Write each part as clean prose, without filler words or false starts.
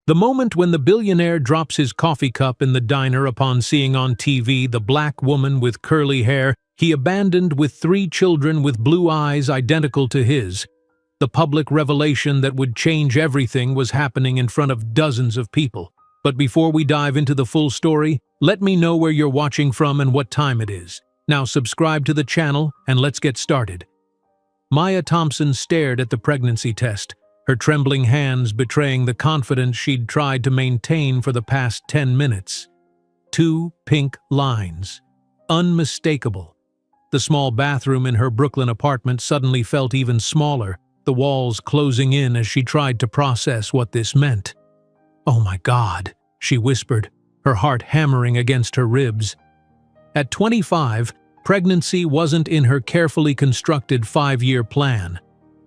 The moment when the billionaire drops his coffee cup in the diner upon seeing on TV the black woman with curly hair he abandoned with 3 children with blue eyes identical to his. The public revelation that would change everything was happening in front of dozens of people. But before we dive into the full story, let me know where you're watching from and what time it is. Now subscribe to the channel and let's get started. Maya Thompson stared at the pregnancy test, her trembling hands betraying the confidence she'd tried to maintain for the past 10 minutes. 2 pink lines. Unmistakable. The small bathroom in her Brooklyn apartment suddenly felt even smaller, the walls closing in as she tried to process what this meant. "Oh my God," she whispered, her heart hammering against her ribs. At 25, pregnancy wasn't in her carefully constructed 5-year plan.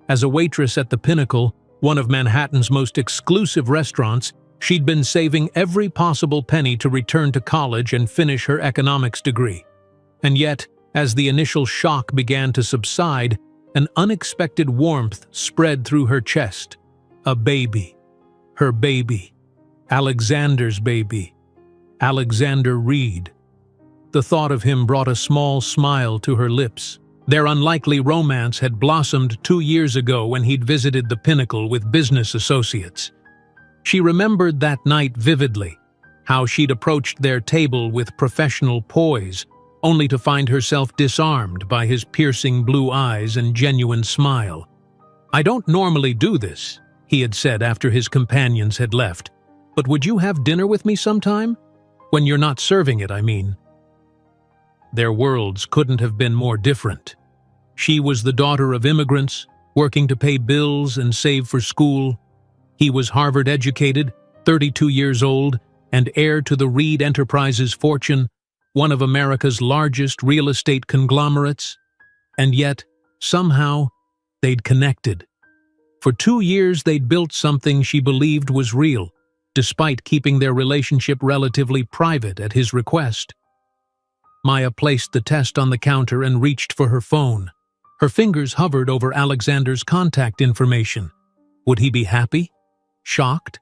As a waitress at the Pinnacle, one of Manhattan's most exclusive restaurants, she'd been saving every possible penny to return to college and finish her economics degree. And yet, as the initial shock began to subside, an unexpected warmth spread through her chest. A baby. Her baby. Alexander's baby. Alexander Reed. The thought of him brought a small smile to her lips. Their unlikely romance had blossomed 2 years ago when he'd visited the Pinnacle with business associates. She remembered that night vividly, how she'd approached their table with professional poise, only to find herself disarmed by his piercing blue eyes and genuine smile. "I don't normally do this," he had said after his companions had left, "but would you have dinner with me sometime? When you're not serving it, I mean." Their worlds couldn't have been more different. She was the daughter of immigrants, working to pay bills and save for school. He was Harvard-educated, 32 years old, and heir to the Reed Enterprises fortune, one of America's largest real estate conglomerates. And yet, somehow, they'd connected. For 2 years they'd built something she believed was real, despite keeping their relationship relatively private at his request. Maya placed the test on the counter and reached for her phone. Her fingers hovered over Alexander's contact information. Would he be happy? Shocked?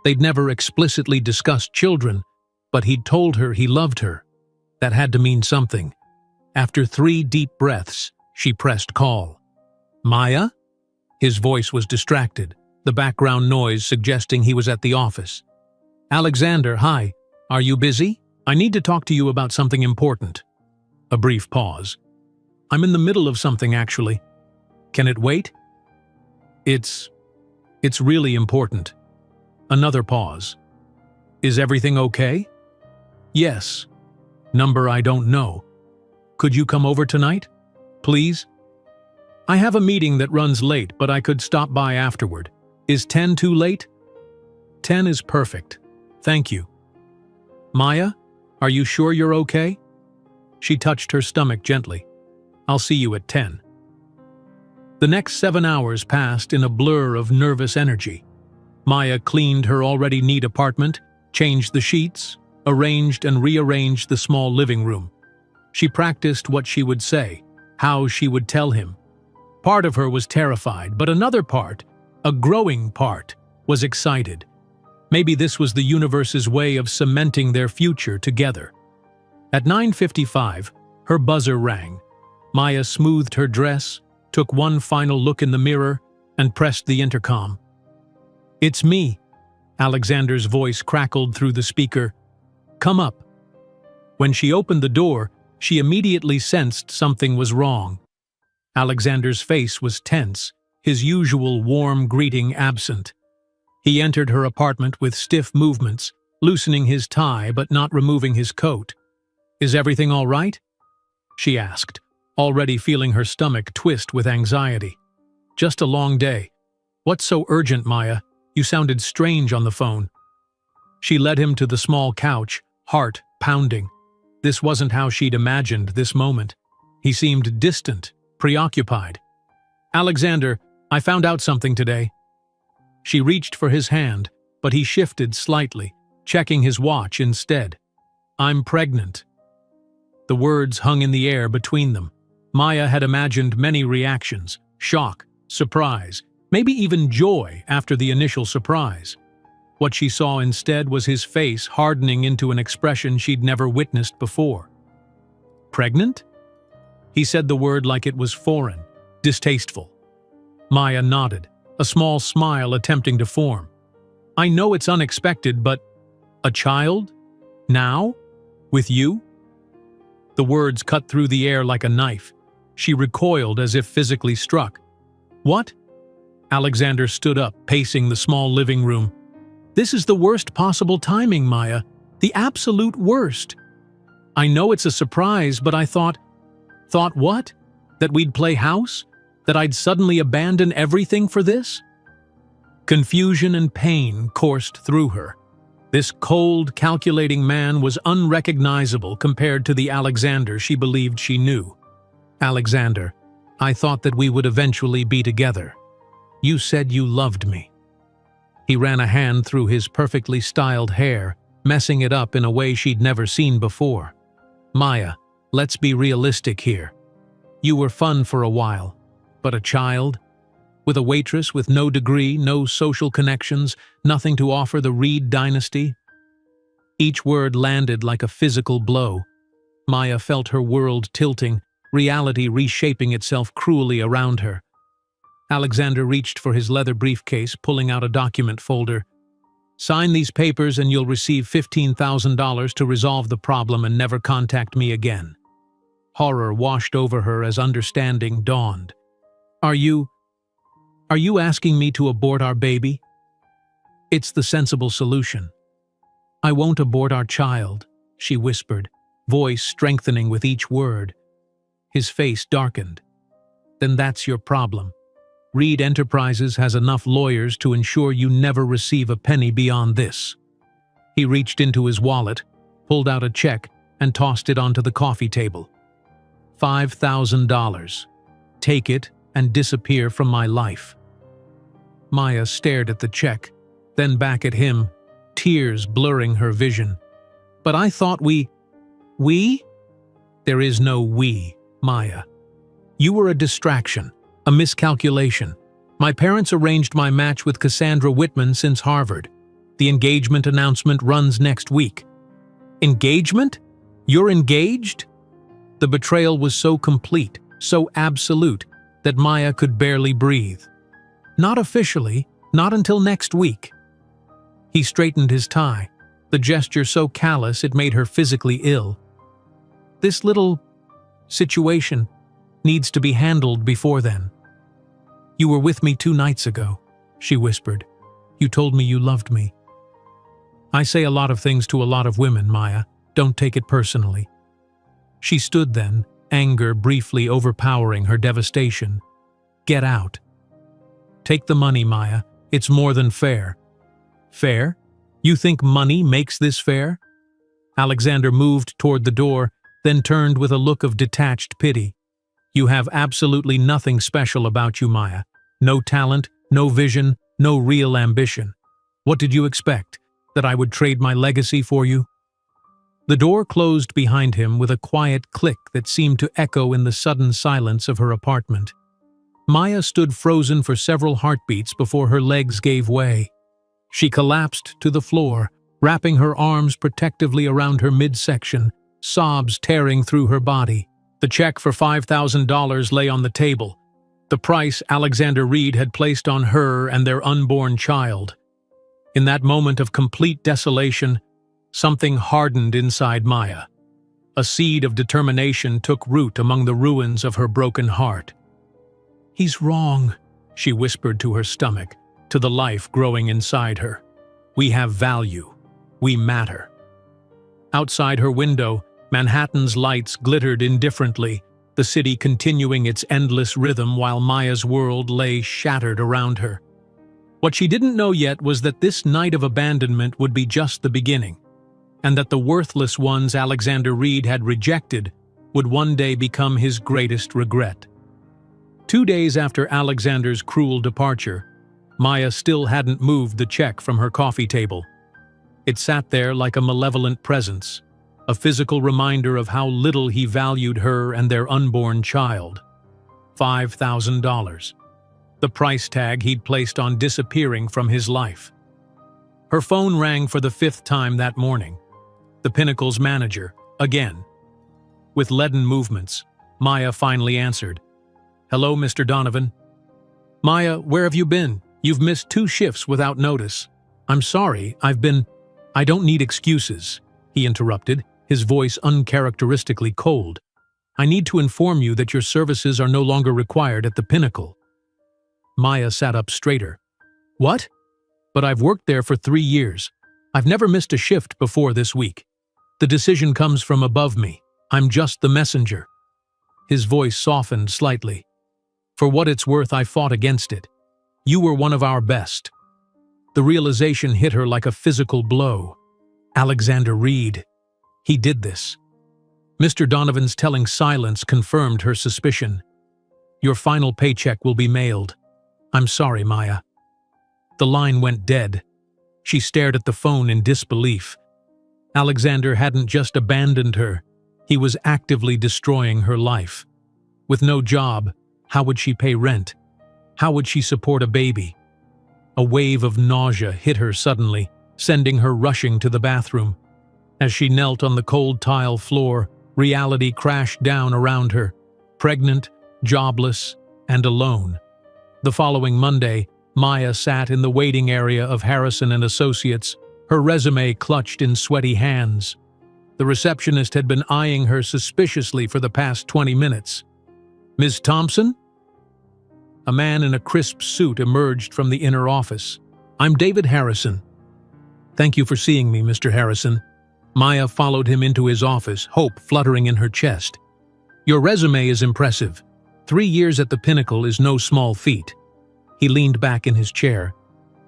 They'd never explicitly discussed children, but he'd told her he loved her. That had to mean something. After 3 deep breaths, she pressed call. "Maya?" His voice was distracted, the background noise suggesting he was at the office. "Alexander, hi. Are you busy? I need to talk to you about something important." A brief pause. "I'm in the middle of something, actually. Can it wait?" It's really important." Another pause. "Is everything okay?" "Yes. Number I don't know. Could you come over tonight? Please?" "I have a meeting that runs late, but I could stop by afterward. Is 10 too late?" "10 is perfect. Thank you." "Maya? Are you sure you're okay?" She touched her stomach gently. "I'll see you at 10. The next 7 hours passed in a blur of nervous energy. Maya cleaned her already neat apartment, changed the sheets, arranged and rearranged the small living room. She practiced what she would say, how she would tell him. Part of her was terrified, but another part, a growing part, was excited. Maybe this was the universe's way of cementing their future together. At 9:55, her buzzer rang. Maya smoothed her dress, took one final look in the mirror, and pressed the intercom. "It's me," Alexander's voice crackled through the speaker. "Come up." When she opened the door, she immediately sensed something was wrong. Alexander's face was tense, his usual warm greeting absent. He entered her apartment with stiff movements, loosening his tie but not removing his coat. "Is everything all right?" she asked, already feeling her stomach twist with anxiety. "Just a long day. What's so urgent, Maya? You sounded strange on the phone." She led him to the small couch, heart pounding. This wasn't how she'd imagined this moment. He seemed distant, preoccupied. "Alexander, I found out something today." She reached for his hand, but he shifted slightly, checking his watch instead. "I'm pregnant." The words hung in the air between them. Maya had imagined many reactions: shock, surprise, maybe even joy after the initial surprise. What she saw instead was his face hardening into an expression she'd never witnessed before. "Pregnant?" He said the word like it was foreign, distasteful. Maya nodded, a small smile attempting to form. "I know it's unexpected, but a child? Now? With you?" The words cut through the air like a knife. She recoiled as if physically struck. "What?" Alexander stood up, pacing the small living room. "This is the worst possible timing, Maya. The absolute worst. I know it's a surprise, but I thought what? That we'd play house? That I'd suddenly abandon everything for this?" Confusion and pain coursed through her. This cold, calculating man was unrecognizable compared to the Alexander she believed she knew. "Alexander, I thought that we would eventually be together. You said you loved me." He ran a hand through his perfectly styled hair, messing it up in a way she'd never seen before. "Maya, let's be realistic here. You were fun for a while, but a child? With a waitress with no degree, no social connections, nothing to offer the Reed dynasty?" Each word landed like a physical blow. Maya felt her world tilting, reality reshaping itself cruelly around her. Alexander reached for his leather briefcase, pulling out a document folder. "Sign these papers and you'll receive $15,000 to resolve the problem and never contact me again." Horror washed over her as understanding dawned. Are you asking me to abort our baby?" "It's the sensible solution." "I won't abort our child," she whispered, voice strengthening with each word. His face darkened. "Then that's your problem. Reed Enterprises has enough lawyers to ensure you never receive a penny beyond this." He reached into his wallet, pulled out a check, and tossed it onto the coffee table. $5,000. Take it and disappear from my life." Maya stared at the check, then back at him, tears blurring her vision. "But I thought we? There is no we, Maya. You were a distraction, a miscalculation. My parents arranged my match with Cassandra Whitman since Harvard. The engagement announcement runs next week." "Engagement? You're engaged?" The betrayal was so complete, so absolute, that Maya could barely breathe. "Not officially, not until next week." He straightened his tie, the gesture so callous it made her physically ill. "This little situation needs to be handled before then." "You were with me 2 nights ago," she whispered. "You told me you loved me." "I say a lot of things to a lot of women, Maya. Don't take it personally." She stood then, anger briefly overpowering her devastation. "Get out." "Take the money, Maya. It's more than fair." "Fair? You think money makes this fair?" Alexander moved toward the door, then turned with a look of detached pity. "You have absolutely nothing special about you, Maya. No talent, no vision, no real ambition. What did you expect? That I would trade my legacy for you?" The door closed behind him with a quiet click that seemed to echo in the sudden silence of her apartment. Maya stood frozen for several heartbeats before her legs gave way. She collapsed to the floor, wrapping her arms protectively around her midsection, sobs tearing through her body. The check for $5,000 lay on the table, the price Alexander Reed had placed on her and their unborn child. In that moment of complete desolation, something hardened inside Maya. A seed of determination took root among the ruins of her broken heart. "He's wrong," she whispered to her stomach, to the life growing inside her. "We have value. We matter." Outside her window, Manhattan's lights glittered indifferently, the city continuing its endless rhythm while Maya's world lay shattered around her. What she didn't know yet was that this night of abandonment would be just the beginning, and that the worthless ones Alexander Reed had rejected would one day become his greatest regret. 2 days after Alexander's cruel departure, Maya still hadn't moved the check from her coffee table. It sat there like a malevolent presence, a physical reminder of how little he valued her and their unborn child. $5,000. The price tag he'd placed on disappearing from his life. Her phone rang for the 5th time that morning. The Pinnacle's manager, again. With leaden movements, Maya finally answered. "Hello, Mr. Donovan." "Maya, where have you been? You've missed 2 shifts without notice." "I'm sorry, I don't need excuses," he interrupted, his voice uncharacteristically cold. "I need to inform you that your services are no longer required at the Pinnacle." Maya sat up straighter. "What?" "But I've worked there for 3 years. I've never missed a shift before this week. The decision comes from above me. I'm just the messenger." His voice softened slightly. "For what it's worth, I fought against it. You were one of our best." The realization hit her like a physical blow. Alexander Reed. He did this. Mr. Donovan's telling silence confirmed her suspicion. "Your final paycheck will be mailed. I'm sorry, Maya." The line went dead. She stared at the phone in disbelief. Alexander hadn't just abandoned her. He was actively destroying her life. With no job, how would she pay rent? How would she support a baby? A wave of nausea hit her suddenly, sending her rushing to the bathroom. As she knelt on the cold tile floor, reality crashed down around her, pregnant, jobless, and alone. The following Monday, Maya sat in the waiting area of Harrison & Associates, her resume clutched in sweaty hands. The receptionist had been eyeing her suspiciously for the past 20 minutes. "Ms. Thompson?" A man in a crisp suit emerged from the inner office. "I'm David Harrison." "Thank you for seeing me, Mr. Harrison." Maya followed him into his office, hope fluttering in her chest. "Your resume is impressive. 3 years at the Pinnacle is no small feat." He leaned back in his chair.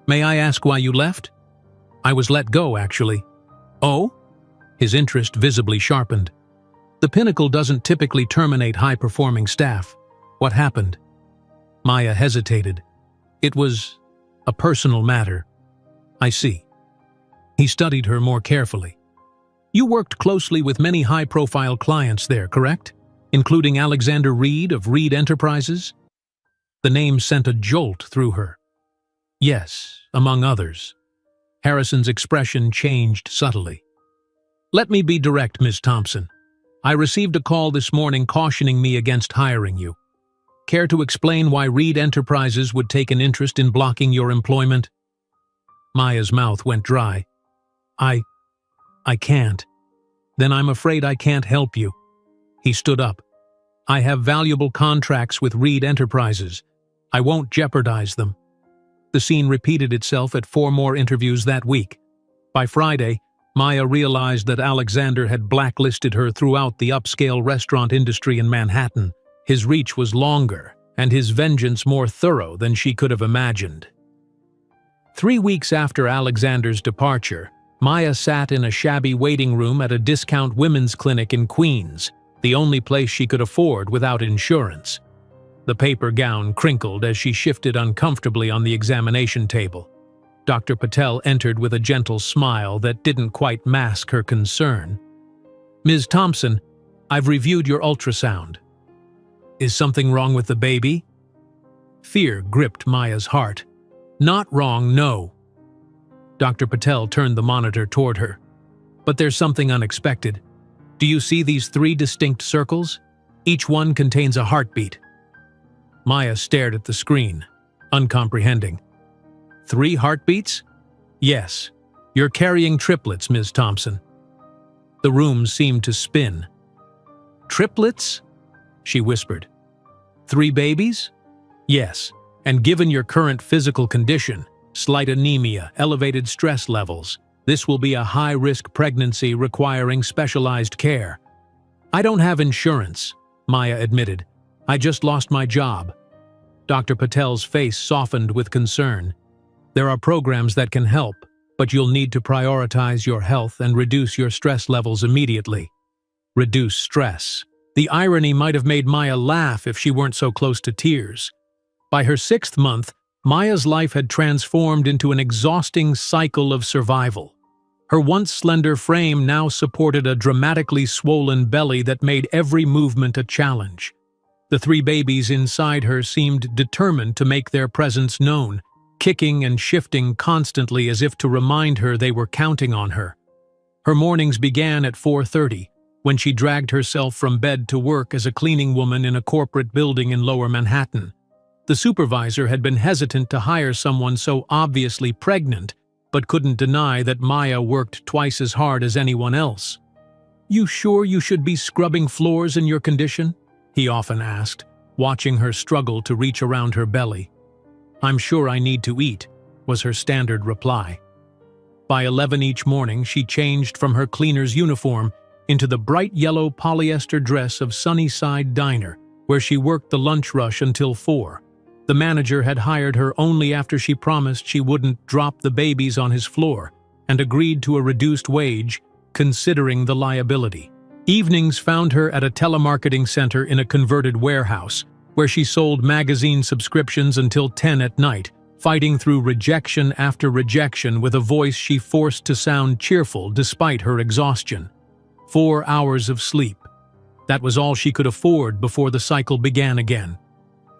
"May I ask why you left?" "I was let go, actually." "Oh?" His interest visibly sharpened. "The Pinnacle doesn't typically terminate high-performing staff. What happened?" Maya hesitated. "It was a personal matter." "I see." He studied her more carefully. "You worked closely with many high-profile clients there, correct? Including Alexander Reed of Reed Enterprises?" The name sent a jolt through her. "Yes, among others." Harrison's expression changed subtly. "Let me be direct, Ms. Thompson. I received a call this morning cautioning me against hiring you. Care to explain why Reed Enterprises would take an interest in blocking your employment?" Maya's mouth went dry. I can't." "Then I'm afraid I can't help you." He stood up. "I have valuable contracts with Reed Enterprises. I won't jeopardize them." The scene repeated itself at 4 more interviews that week. By Friday, Maya realized that Alexander had blacklisted her throughout the upscale restaurant industry in Manhattan. His reach was longer, and his vengeance more thorough than she could have imagined. 3 weeks after Alexander's departure, Maya sat in a shabby waiting room at a discount women's clinic in Queens, the only place she could afford without insurance. The paper gown crinkled as she shifted uncomfortably on the examination table. Dr. Patel entered with a gentle smile that didn't quite mask her concern. "Ms. Thompson, I've reviewed your ultrasound." "Is something wrong with the baby?" Fear gripped Maya's heart. "Not wrong, no." Dr. Patel turned the monitor toward her. "But there's something unexpected. Do you see these 3 distinct circles? Each one contains a heartbeat." Maya stared at the screen, uncomprehending. 3 heartbeats? "Yes. You're carrying triplets, Ms. Thompson." The room seemed to spin. "Triplets?" she whispered. 3 babies? "Yes. And given your current physical condition, slight anemia, elevated stress levels, this will be a high-risk pregnancy requiring specialized care." "I don't have insurance," Maya admitted. "I just lost my job." Dr. Patel's face softened with concern. "There are programs that can help, but you'll need to prioritize your health and reduce your stress levels immediately." Reduce stress. The irony might have made Maya laugh if she weren't so close to tears. By her 6th month, Maya's life had transformed into an exhausting cycle of survival. Her once slender frame now supported a dramatically swollen belly that made every movement a challenge. The 3 babies inside her seemed determined to make their presence known. kicking and shifting constantly as if to remind her they were counting on her. Her mornings began at 4:30, when she dragged herself from bed to work as a cleaning woman in a corporate building in Lower Manhattan. The supervisor had been hesitant to hire someone so obviously pregnant, but couldn't deny that Maya worked twice as hard as anyone else. "You sure you should be scrubbing floors in your condition?" he often asked, watching her struggle to reach around her belly. "I'm sure I need to eat," was her standard reply. By 11 each morning, she changed from her cleaner's uniform into the bright yellow polyester dress of Sunnyside Diner, where she worked the lunch rush until 4. The manager had hired her only after she promised she wouldn't drop the babies on his floor and agreed to a reduced wage, considering the liability. Evenings found her at a telemarketing center in a converted warehouse, where she sold magazine subscriptions until 10 at night, fighting through rejection after rejection with a voice she forced to sound cheerful despite her exhaustion. 4 hours of sleep. That was all she could afford before the cycle began again.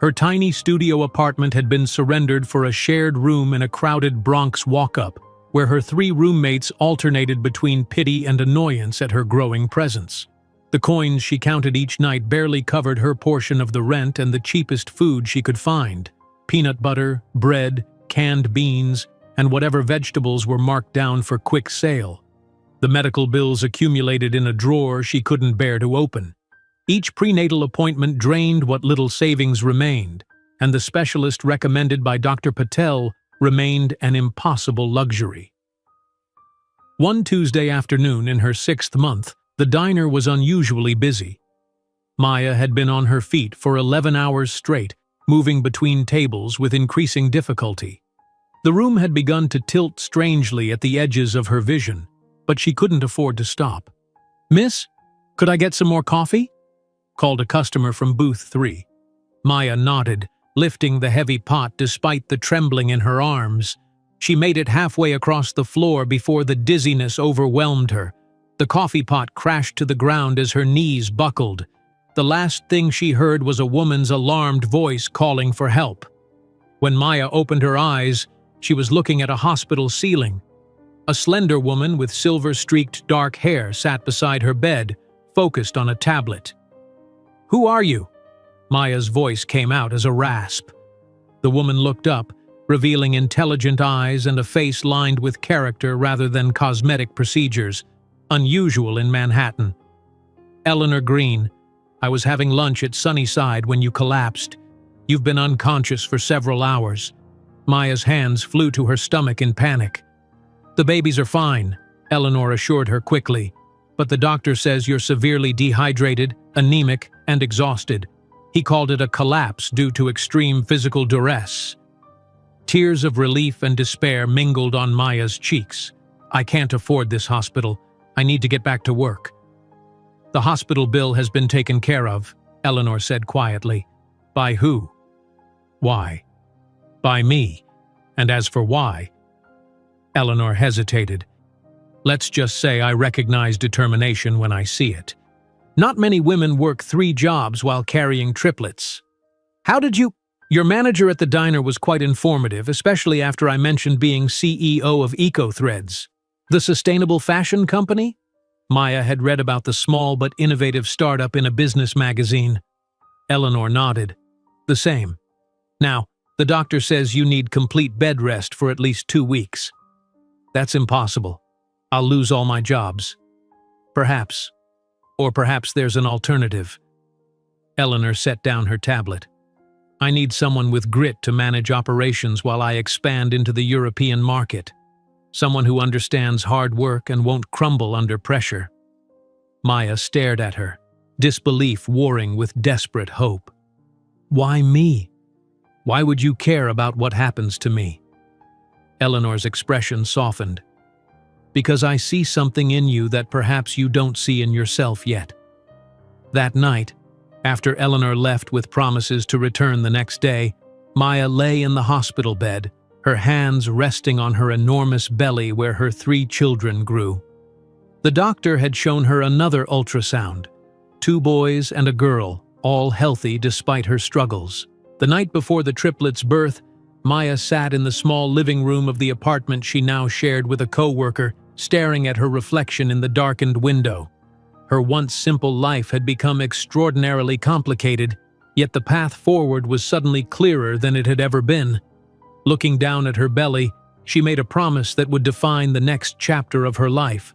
Her tiny studio apartment had been surrendered for a shared room in a crowded Bronx walk-up, where her 3 roommates alternated between pity and annoyance at her growing presence. The coins she counted each night barely covered her portion of the rent and the cheapest food she could find: peanut butter, bread, canned beans, and whatever vegetables were marked down for quick sale. The medical bills accumulated in a drawer she couldn't bear to open. Each prenatal appointment drained what little savings remained, and the specialist recommended by Dr. Patel remained an impossible luxury. One Tuesday afternoon in her 6th month, the diner was unusually busy. Maya had been on her feet for 11 hours straight, moving between tables with increasing difficulty. The room had begun to tilt strangely at the edges of her vision, but she couldn't afford to stop. "Miss, could I get some more coffee?" called a customer from booth 3. Maya nodded, lifting the heavy pot despite the trembling in her arms. She made it halfway across the floor before the dizziness overwhelmed her. The coffee pot crashed to the ground as her knees buckled. The last thing she heard was a woman's alarmed voice calling for help. When Maya opened her eyes, she was looking at a hospital ceiling. A slender woman with silver-streaked dark hair sat beside her bed, focused on a tablet. "Who are you?" Maya's voice came out as a rasp. The woman looked up, revealing intelligent eyes and a face lined with character rather than cosmetic procedures, unusual in Manhattan. "Eleanor Green. I was having lunch at Sunnyside when you collapsed. You've been unconscious for several hours." Maya's hands flew to her stomach in panic. "The babies are fine," Eleanor assured her quickly, "but the doctor says you're severely dehydrated, anemic, and exhausted. He called it a collapse due to extreme physical duress." Tears of relief and despair mingled on Maya's cheeks. "I can't afford this hospital. I need to get back to work." "The hospital bill has been taken care of," Eleanor said quietly. "By who?" "Why?" "By me. And as for why..." Eleanor hesitated. "Let's just say I recognize determination when I see it. Not many women work 3 jobs while carrying triplets." "How did you..." "Your manager at the diner was quite informative, especially after I mentioned being CEO of EcoThreads. The sustainable fashion company?" Maya had read about the small but innovative startup in a business magazine. Eleanor nodded. "The same. Now, the doctor says you need complete bed rest for at least 2 weeks." "That's impossible. I'll lose all my jobs." "Perhaps. Or perhaps there's an alternative." Eleanor set down her tablet. "I need someone with grit to manage operations while I expand into the European market. Someone who understands hard work and won't crumble under pressure." Maya stared at her, disbelief warring with desperate hope. "Why me? Why would you care about what happens to me?" Eleanor's expression softened. "Because I see something in you that perhaps you don't see in yourself yet." That night, after Eleanor left with promises to return the next day, Maya lay in the hospital bed, her hands resting on her enormous belly where her 3 children grew. The doctor had shown her another ultrasound. 2 boys and a girl, all healthy despite her struggles. The night before the triplets' birth, Maya sat in the small living room of the apartment she now shared with a co-worker, staring at her reflection in the darkened window. Her once simple life had become extraordinarily complicated, yet the path forward was suddenly clearer than it had ever been. Looking down at her belly, she made a promise that would define the next chapter of her life.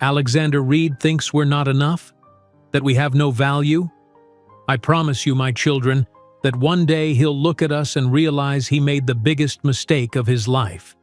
Alexander Reed thinks we're not enough? That we have no value? I promise you, my children, that one day he'll look at us and realize he made the biggest mistake of his life.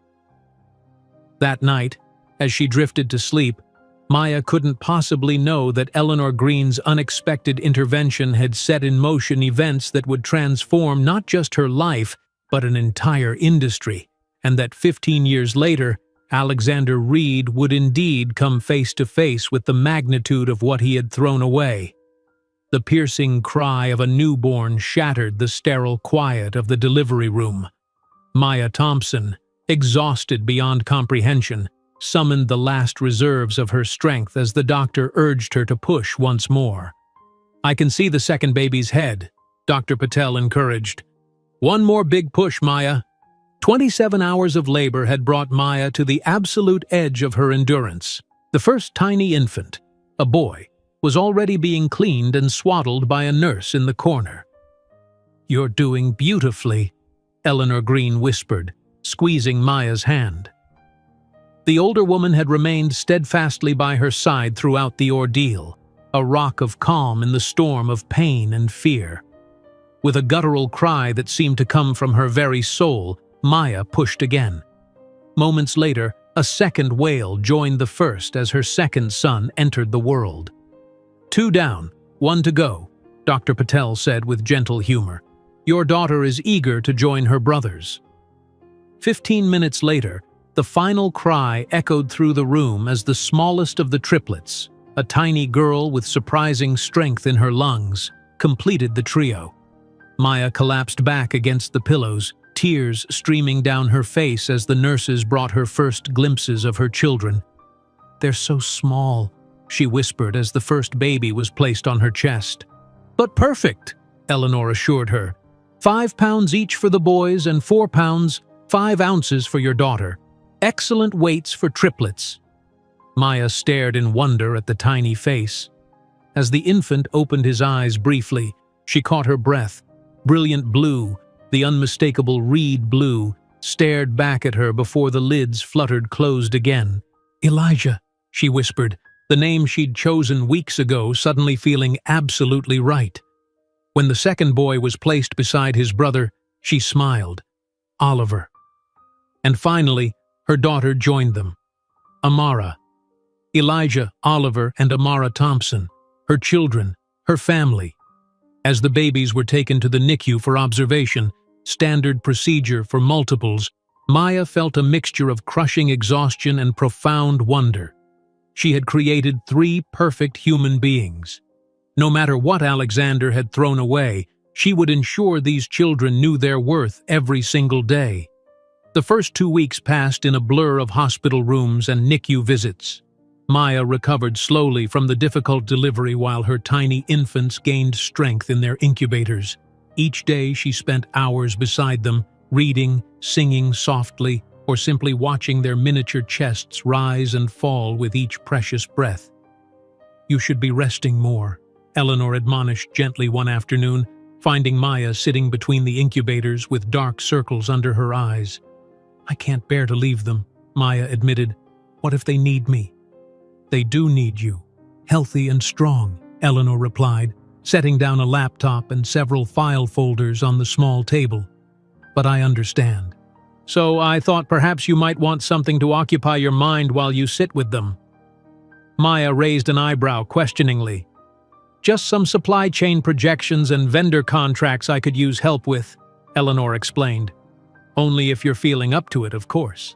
That night, as she drifted to sleep, Maya couldn't possibly know that Eleanor Green's unexpected intervention had set in motion events that would transform not just her life, but an entire industry, and that 15 years later, Alexander Reed would indeed come face to face with the magnitude of what he had thrown away. The piercing cry of a newborn shattered the sterile quiet of the delivery room. Maya Thompson, exhausted beyond comprehension, summoned the last reserves of her strength as the doctor urged her to push once more. "I can see the second baby's head," Dr. Patel encouraged. "One more big push, Maya." 27 hours of labor had brought Maya to the absolute edge of her endurance. The first tiny infant, a boy, was already being cleaned and swaddled by a nurse in the corner. "You're doing beautifully," Eleanor Green whispered, squeezing Maya's hand. The older woman had remained steadfastly by her side throughout the ordeal, a rock of calm in the storm of pain and fear. With a guttural cry that seemed to come from her very soul, Maya pushed again. Moments later, a second wail joined the first as her second son entered the world. "Two down, one to go," Dr. Patel said with gentle humor. "Your daughter is eager to join her brothers." 15 minutes later, the final cry echoed through the room as the smallest of the triplets, a tiny girl with surprising strength in her lungs, completed the trio. Maya collapsed back against the pillows, tears streaming down her face as the nurses brought her first glimpses of her children. "They're so small," she whispered as the first baby was placed on her chest. "But perfect," Eleanor assured her. 5 pounds each for the boys and 4 pounds, 5 ounces for your daughter. Excellent weights for triplets." Maya stared in wonder at the tiny face. As the infant opened his eyes briefly, she caught her breath. Brilliant blue, the unmistakable Reed blue, stared back at her before the lids fluttered closed again. "Elijah," she whispered, the name she'd chosen weeks ago suddenly feeling absolutely right. When the second boy was placed beside his brother, she smiled. "Oliver." And finally, her daughter joined them. Amara. Elijah, Oliver, and Amara Thompson, her children, her family. As the babies were taken to the NICU for observation, standard procedure for multiples, Maya felt a mixture of crushing exhaustion and profound wonder. She had created 3 perfect human beings. No matter what Alexander had thrown away, she would ensure these children knew their worth every single day. The first 2 weeks passed in a blur of hospital rooms and NICU visits. Maya recovered slowly from the difficult delivery while her tiny infants gained strength in their incubators. Each day she spent hours beside them, reading, singing softly, or simply watching their miniature chests rise and fall with each precious breath. "You should be resting more," Eleanor admonished gently one afternoon, finding Maya sitting between the incubators with dark circles under her eyes. "I can't bear to leave them," Maya admitted. "What if they need me?" "They do need you. Healthy and strong," Eleanor replied, setting down a laptop and several file folders on the small table. "But I understand. So I thought perhaps you might want something to occupy your mind while you sit with them." Maya raised an eyebrow questioningly. "Just some supply chain projections and vendor contracts I could use help with," Eleanor explained. "Only if you're feeling up to it, of course."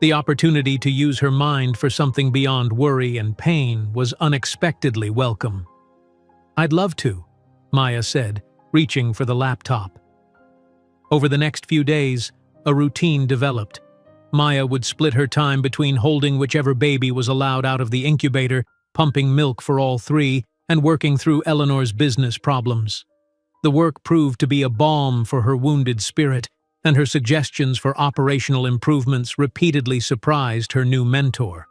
The opportunity to use her mind for something beyond worry and pain was unexpectedly welcome. "I'd love to," Maya said, reaching for the laptop. Over the next few days, a routine developed. Maya would split her time between holding whichever baby was allowed out of the incubator, pumping milk for all 3, and working through Eleanor's business problems. The work proved to be a balm for her wounded spirit, and her suggestions for operational improvements repeatedly surprised her new mentor.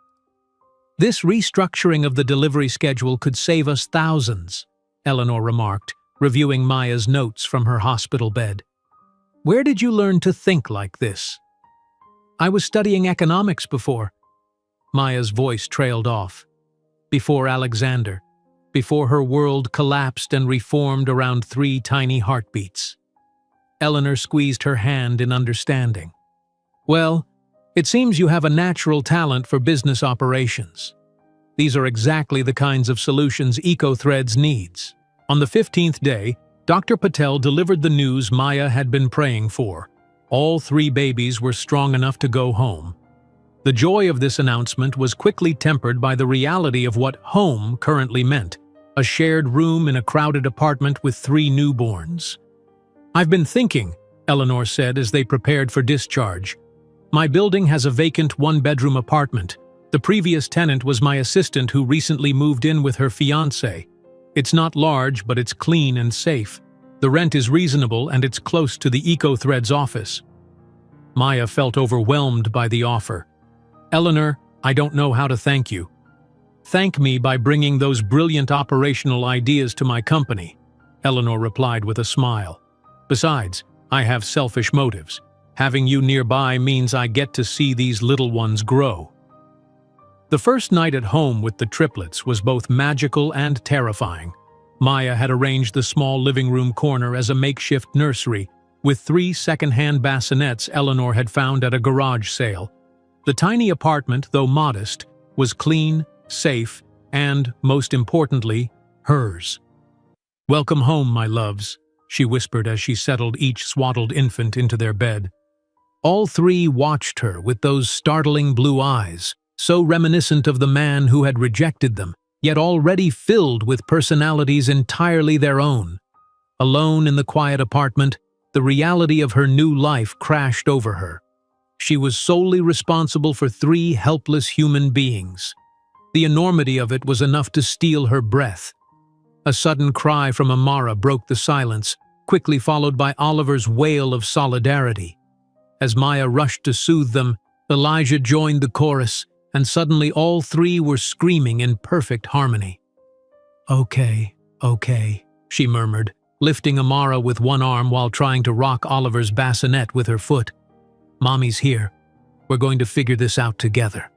"This restructuring of the delivery schedule could save us thousands," Eleanor remarked, reviewing Maya's notes from her hospital bed. "Where did you learn to think like this?" "I was studying economics before." Maya's voice trailed off. "Before Alexander. Before her world collapsed and reformed around 3 tiny heartbeats." Eleanor squeezed her hand in understanding. "Well, it seems you have a natural talent for business operations. These are exactly the kinds of solutions EcoThreads needs." On the 15th day, Dr. Patel delivered the news Maya had been praying for. All 3 babies were strong enough to go home. The joy of this announcement was quickly tempered by the reality of what home currently meant: a shared room in a crowded apartment with 3 newborns. "I've been thinking," Eleanor said as they prepared for discharge. "My building has a vacant 1-bedroom apartment. The previous tenant was my assistant who recently moved in with her fiancé. It's not large, but it's clean and safe. The rent is reasonable and it's close to the EcoThreads office." Maya felt overwhelmed by the offer. "Eleanor, I don't know how to thank you." "Thank me by bringing those brilliant operational ideas to my company," Eleanor replied with a smile. "Besides, I have selfish motives. Having you nearby means I get to see these little ones grow." The first night at home with the triplets was both magical and terrifying. Maya had arranged the small living room corner as a makeshift nursery, with 3 second-hand bassinets Eleanor had found at a garage sale. The tiny apartment, though modest, was clean, safe, and, most importantly, hers. "Welcome home, my loves," she whispered as she settled each swaddled infant into their bed. All 3 watched her with those startling blue eyes, so reminiscent of the man who had rejected them, yet already filled with personalities entirely their own. Alone in the quiet apartment, the reality of her new life crashed over her. She was solely responsible for 3 helpless human beings. The enormity of it was enough to steal her breath. A sudden cry from Amara broke the silence, quickly followed by Oliver's wail of solidarity. As Maya rushed to soothe them, Elijah joined the chorus, and suddenly all 3 were screaming in perfect harmony. Okay," she murmured, lifting Amara with one arm while trying to rock Oliver's bassinet with her foot. "Mommy's here. We're going to figure this out together."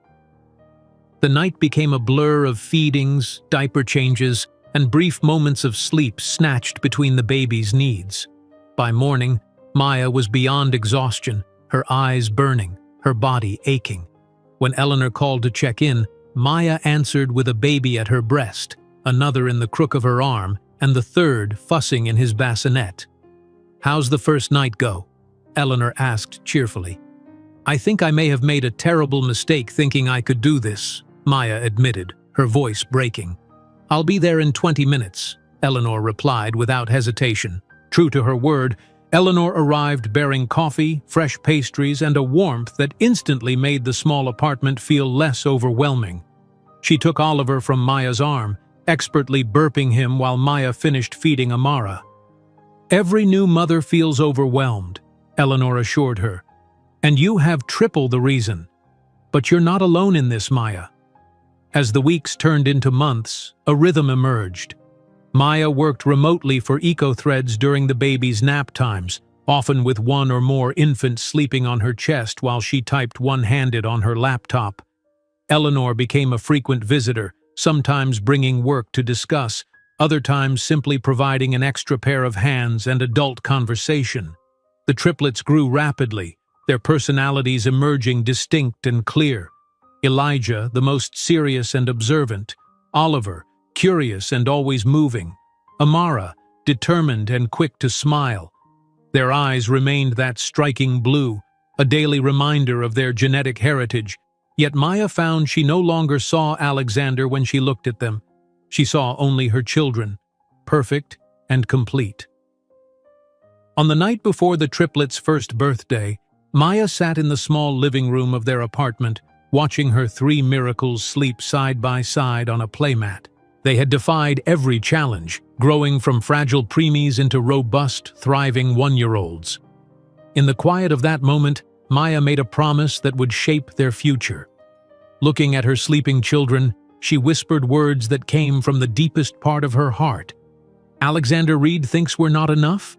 The night became a blur of feedings, diaper changes, and brief moments of sleep snatched between the baby's needs. By morning, Maya was beyond exhaustion, her eyes burning, her body aching. When Eleanor called to check in, Maya answered with a baby at her breast, another in the crook of her arm, and the third fussing in his bassinet. "How's the first night go?" Eleanor asked cheerfully. "I think I may have made a terrible mistake thinking I could do this," Maya admitted, her voice breaking. "I'll be there in 20 minutes, Eleanor replied without hesitation. True to her word, Eleanor arrived bearing coffee, fresh pastries, and a warmth that instantly made the small apartment feel less overwhelming. She took Oliver from Maya's arm, expertly burping him while Maya finished feeding Amara. "Every new mother feels overwhelmed," Eleanor assured her. "And you have triple the reason. But you're not alone in this, Maya." As the weeks turned into months, a rhythm emerged. Maya worked remotely for EcoThreads during the baby's nap times, often with 1 or more infants sleeping on her chest while she typed one-handed on her laptop. Eleanor became a frequent visitor, sometimes bringing work to discuss, other times simply providing an extra pair of hands and adult conversation. The triplets grew rapidly, their personalities emerging distinct and clear. Elijah, the most serious and observant; Oliver, curious and always moving; Amara, determined and quick to smile. Their eyes remained that striking blue, a daily reminder of their genetic heritage, yet Maya found she no longer saw Alexander when she looked at them. She saw only her children, perfect and complete. On the night before the triplets' first birthday, Maya sat in the small living room of their apartment, watching her 3 miracles sleep side by side on a playmat. They had defied every challenge, growing from fragile preemies into robust, thriving one-year-olds. In the quiet of that moment, Maya made a promise that would shape their future. Looking at her sleeping children, she whispered words that came from the deepest part of her heart. "Alexander Reed thinks we're not enough?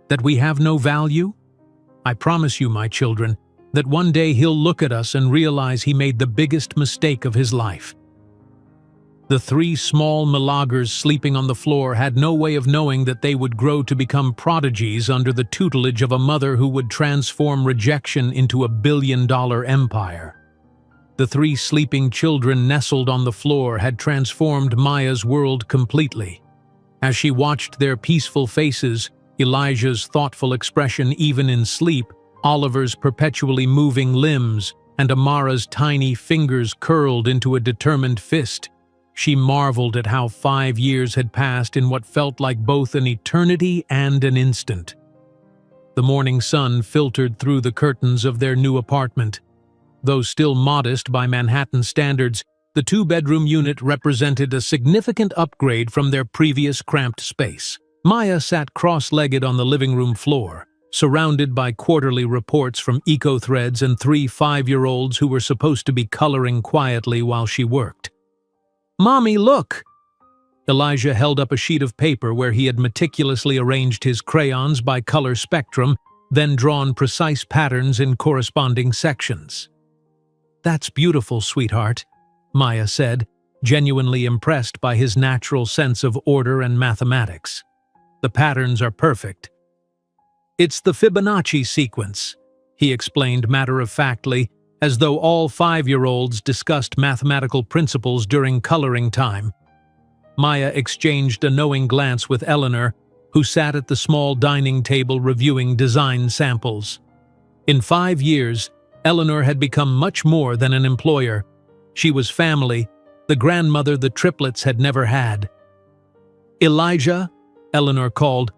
That we have no value? I promise you, my children, that one day he'll look at us and realize he made the biggest mistake of his life." The three small Milagers sleeping on the floor had no way of knowing that they would grow to become prodigies under the tutelage of a mother who would transform rejection into a billion-dollar empire. The three sleeping children nestled on the floor had transformed Maya's world completely. As she watched their peaceful faces, Elijah's thoughtful expression even in sleep, Oliver's perpetually moving limbs, and Amara's tiny fingers curled into a determined fist, she marveled at how 5 years had passed in what felt like both an eternity and an instant. The morning sun filtered through the curtains of their new apartment. Though still modest by Manhattan standards, the two-bedroom unit represented a significant upgrade from their previous cramped space. Maya sat cross-legged on the living room floor, surrounded by quarterly reports from eco-threads and 3 5-year-olds who were supposed to be coloring quietly while she worked. "Mommy, look!" Elijah held up a sheet of paper where he had meticulously arranged his crayons by color spectrum, then drawn precise patterns in corresponding sections. "That's beautiful, sweetheart," Maya said, genuinely impressed by his natural sense of order and mathematics. "The patterns are perfect." "It's the Fibonacci sequence," he explained matter-of-factly, as though all 5-year-olds discussed mathematical principles during coloring time. Maya exchanged a knowing glance with Eleanor, who sat at the small dining table reviewing design samples. In 5 years, Eleanor had become much more than an employer. She was family, the grandmother the Triplets had never had. "Elijah," Eleanor called,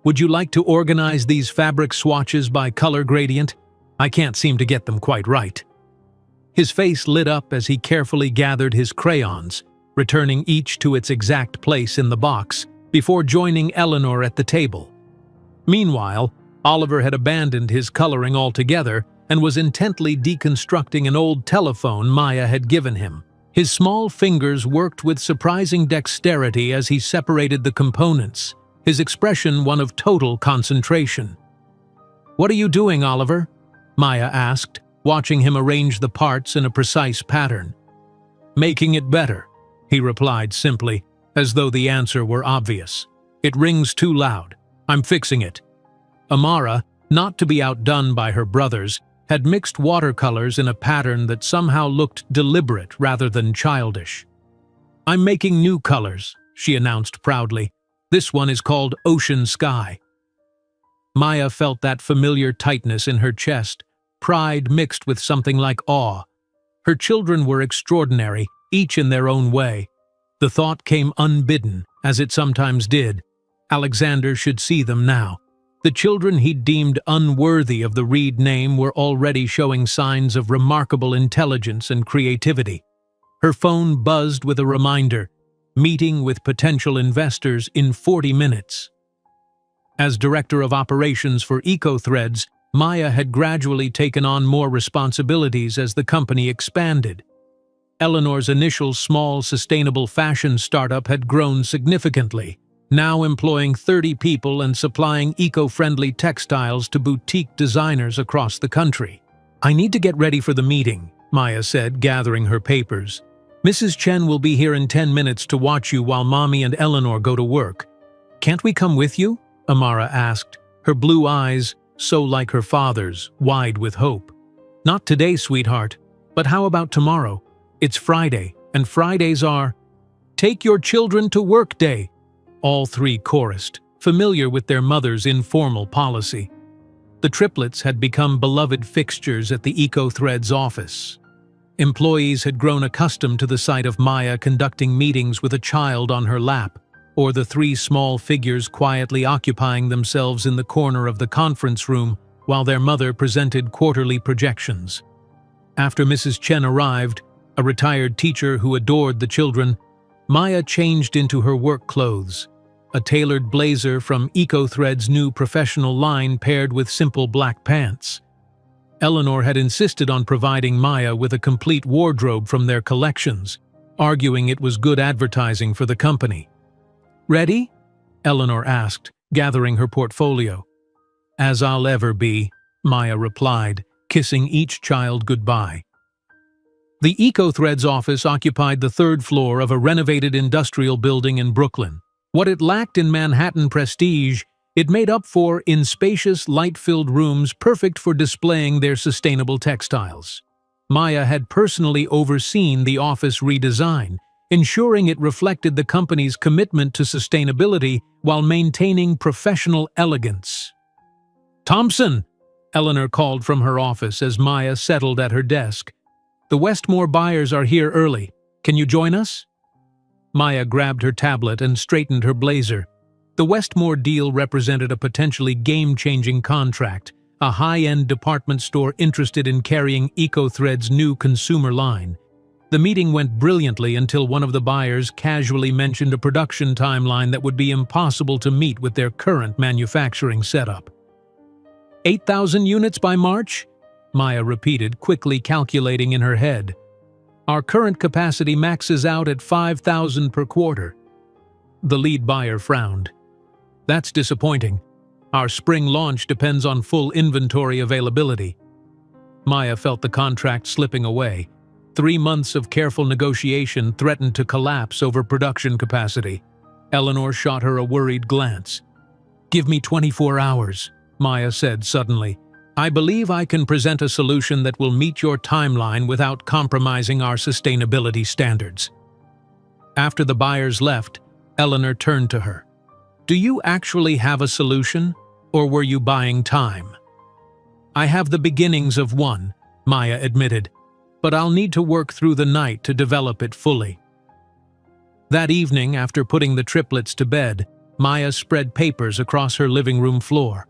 "would you like to organize these fabric swatches by color gradient? I can't seem to get them quite right." His face lit up as he carefully gathered his crayons, returning each to its exact place in the box, before joining Eleanor at the table. Meanwhile, Oliver had abandoned his coloring altogether and was intently deconstructing an old telephone Maya had given him. His small fingers worked with surprising dexterity as he separated the components, his expression one of total concentration. "What are you doing, Oliver?" Maya asked, watching him arrange the parts in a precise pattern. "Making it better," he replied simply, as though the answer were obvious. "It rings too loud. I'm fixing it." Amara, not to be outdone by her brothers, had mixed watercolors in a pattern that somehow looked deliberate rather than childish. "I'm making new colors," she announced proudly. "This one is called Ocean Sky." Maya felt that familiar tightness in her chest, pride mixed with something like awe. Her children were extraordinary, each in their own way. The thought came unbidden, as it sometimes did. Alexander should see them now. The children he'd deemed unworthy of the Reed name were already showing signs of remarkable intelligence and creativity. Her phone buzzed with a reminder: meeting with potential investors in 40 minutes. As director of operations for eco-threads, Maya had gradually taken on more responsibilities as the company expanded. Eleanor's initial small sustainable fashion startup had grown significantly, now employing 30 people and supplying eco-friendly textiles to boutique designers across the country. "I need to get ready for the meeting," Maya said, gathering her papers. "Mrs. Chen will be here in 10 minutes to watch you while Mommy and Eleanor go to work. Can't we come with you?" Amara asked, her blue eyes, so like her father's, wide with hope. "Not today, sweetheart, but how about tomorrow? It's Friday, and Fridays are—" "Take your children to work day," all three chorused, familiar with their mother's informal policy. The Triplets had become beloved fixtures at the eco-threads office. Employees had grown accustomed to the sight of Maya conducting meetings with a child on her lap, or the 3 small figures quietly occupying themselves in the corner of the conference room while their mother presented quarterly projections. After Mrs. Chen arrived, a retired teacher who adored the children, Maya changed into her work clothes. a tailored blazer from EcoThread's new professional line paired with simple black pants. Eleanor had insisted on providing Maya with a complete wardrobe from their collections, arguing it was good advertising for the company. "Ready?" Eleanor asked, gathering her portfolio. "As I'll ever be," Maya replied, kissing each child goodbye. The EcoThread's office occupied the third floor of a renovated industrial building in Brooklyn. What it lacked in Manhattan prestige, it made up for in spacious, light-filled rooms perfect for displaying their sustainable textiles. Maya had personally overseen the office redesign, ensuring it reflected the company's commitment to sustainability while maintaining professional elegance. "Thompson!" Eleanor called from her office as Maya settled at her desk. "The Westmore buyers are here early. Can you join us?" Maya grabbed her tablet and straightened her blazer. The Westmore deal represented a potentially game-changing contract, a high-end department store interested in carrying EcoThread's new consumer line. The meeting went brilliantly until one of the buyers casually mentioned a production timeline that would be impossible to meet with their current manufacturing setup. 8,000 units by March? Maya repeated, quickly calculating in her head. "Our current capacity maxes out at 5,000 per quarter." The lead buyer frowned. "That's disappointing. Our spring launch depends on full inventory availability." Maya felt the contract slipping away. 3 months of careful negotiation threatened to collapse over production capacity. Eleanor shot her a worried glance. "Give me 24 hours, Maya said suddenly. "I believe I can present a solution that will meet your timeline without compromising our sustainability standards." After the buyers left, Eleanor turned to her. "Do you actually have a solution, or were you buying time?" "I have the beginnings of one," Maya admitted, "but I'll need to work through the night to develop it fully." That evening, after putting the triplets to bed, Maya spread papers across her living room floor.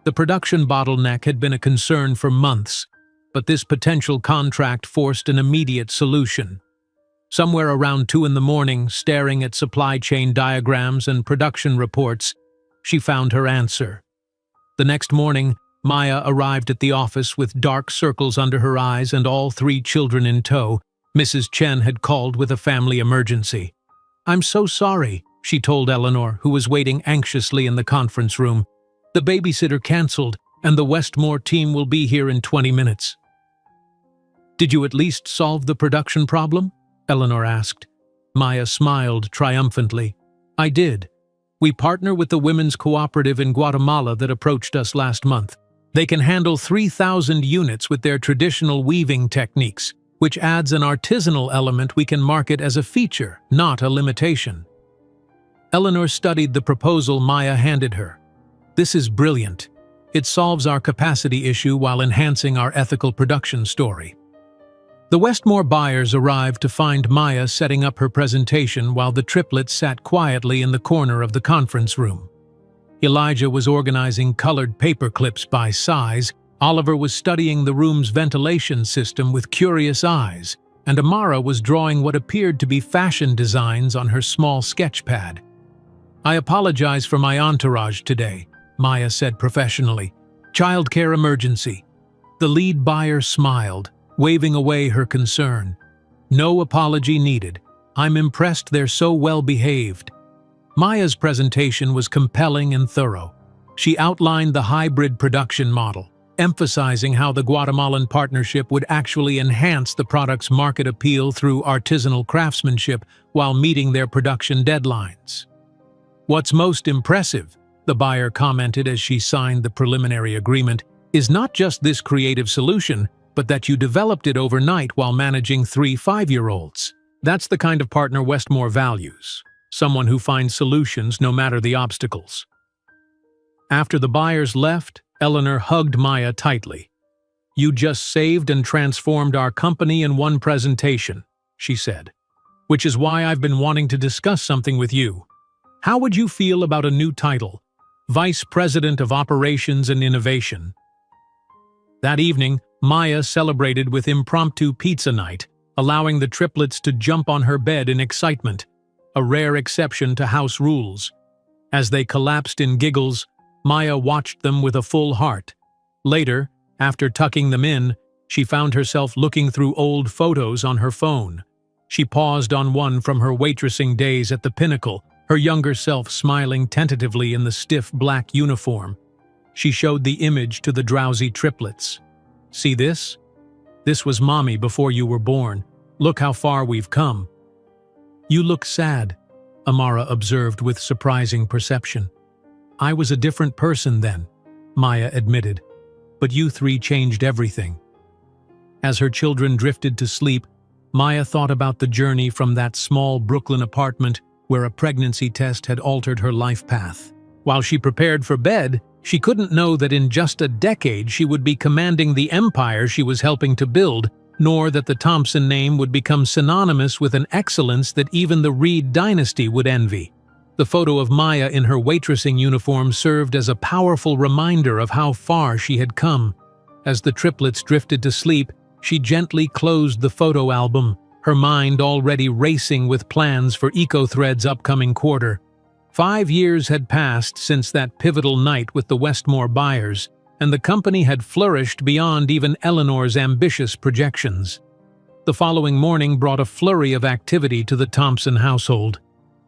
The production bottleneck had been a concern for months, but this potential contract forced an immediate solution. Somewhere around 2 in the morning, staring at supply chain diagrams and production reports, she found her answer. The next morning, Maya arrived at the office with dark circles under her eyes and all 3 children in tow. Mrs. Chen had called with a family emergency. "I'm so sorry," she told Eleanor, who was waiting anxiously in the conference room. "The babysitter canceled, and the Westmore team will be here in 20 minutes." "Did you at least solve the production problem?" Eleanor asked. Maya smiled triumphantly. "I did. We partner with the women's cooperative in Guatemala that approached us last month. They can handle 3,000 units with their traditional weaving techniques, which adds an artisanal element we can market as a feature, not a limitation." Eleanor studied the proposal Maya handed her. "This is brilliant. It solves our capacity issue while enhancing our ethical production story." The Westmore buyers arrived to find Maya setting up her presentation while the triplets sat quietly in the corner of the conference room. Elijah was organizing colored paper clips by size, Oliver was studying the room's ventilation system with curious eyes, and Amara was drawing what appeared to be fashion designs on her small sketch pad. "I apologize for my entourage today," Maya said professionally. "Childcare emergency." The lead buyer smiled, waving away her concern. "No apology needed. I'm impressed they're so well behaved." Maya's presentation was compelling and thorough. She outlined the hybrid production model, emphasizing how the Guatemalan partnership would actually enhance the product's market appeal through artisanal craftsmanship while meeting their production deadlines. "What's most impressive," the buyer commented as she signed the preliminary agreement, "is not just this creative solution, but that you developed it overnight while managing 3 5-year-olds. That's the kind of partner Westmore values, someone who finds solutions no matter the obstacles." After the buyers left, Eleanor hugged Maya tightly. "You just saved and transformed our company in one presentation," she said, "which is why I've been wanting to discuss something with you. How would you feel about a new title, Vice President of Operations and Innovation?" That evening, Maya celebrated with impromptu pizza night, allowing the triplets to jump on her bed in excitement, a rare exception to house rules. As they collapsed in giggles, Maya watched them with a full heart. Later, after tucking them in, she found herself looking through old photos on her phone. She paused on one from her waitressing days at the Pinnacle, her younger self smiling tentatively in the stiff black uniform. She showed the image to the drowsy triplets. "See this? This was Mommy before you were born. Look how far we've come." "You look sad," Amara observed with surprising perception. "I was a different person then," Maya admitted. "But you three changed everything." As her children drifted to sleep, Maya thought about the journey from that small Brooklyn apartment where a pregnancy test had altered her life path. While she prepared for bed, she couldn't know that in just a decade she would be commanding the empire she was helping to build, nor that the Thompson name would become synonymous with an excellence that even the Reed dynasty would envy. The photo of Maya in her waitressing uniform served as a powerful reminder of how far she had come. As the triplets drifted to sleep, she gently closed the photo album, her mind already racing with plans for EcoThread's upcoming quarter. 5 years had passed since that pivotal night with the Westmore buyers, and the company had flourished beyond even Eleanor's ambitious projections. The following morning brought a flurry of activity to the Thompson household.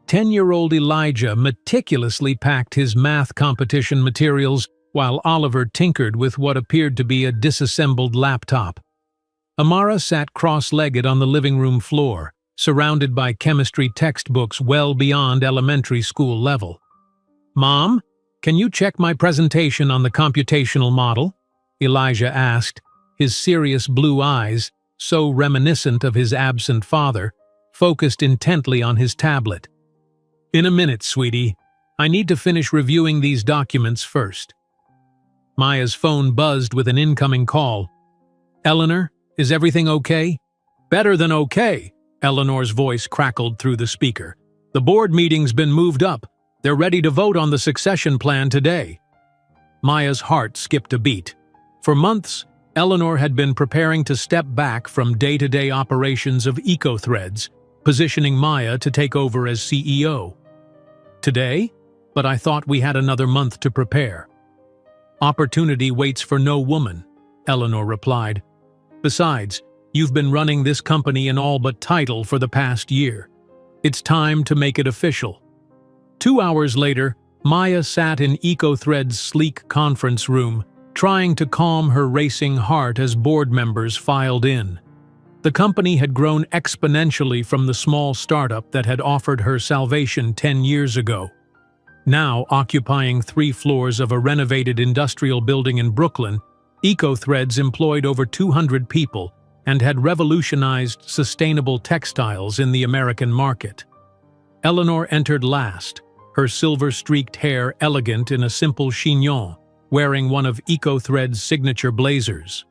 10-year-old Elijah meticulously packed his math competition materials, while Oliver tinkered with what appeared to be a disassembled laptop. Amara sat cross-legged on the living room floor, surrounded by chemistry textbooks well beyond elementary school level. "Mom, can you check my presentation on the computational model?" Elijah asked, his serious blue eyes, so reminiscent of his absent father, focused intently on his tablet. "In a minute, sweetie. I need to finish reviewing these documents first." Maya's phone buzzed with an incoming call. "Eleanor, is everything okay?" "Better than okay," Eleanor's voice crackled through the speaker. "The board meeting's been moved up. They're ready to vote on the succession plan today." Maya's heart skipped a beat. For months, Eleanor had been preparing to step back from day-to-day operations of EcoThreads, positioning Maya to take over as CEO. "Today? But I thought we had another month to prepare." "Opportunity waits for no woman," Eleanor replied. "Besides, you've been running this company in all but title for the past year. It's time to make it official." 2 hours later, Maya sat in EcoThread's sleek conference room, trying to calm her racing heart as board members filed in. The company had grown exponentially from the small startup that had offered her salvation 10 years ago. Now occupying 3 floors of a renovated industrial building in Brooklyn, EcoThreads employed over 200 people and had revolutionized sustainable textiles in the American market. Eleanor entered last, her silver-streaked hair elegant in a simple chignon, wearing one of EcoThread's signature blazers.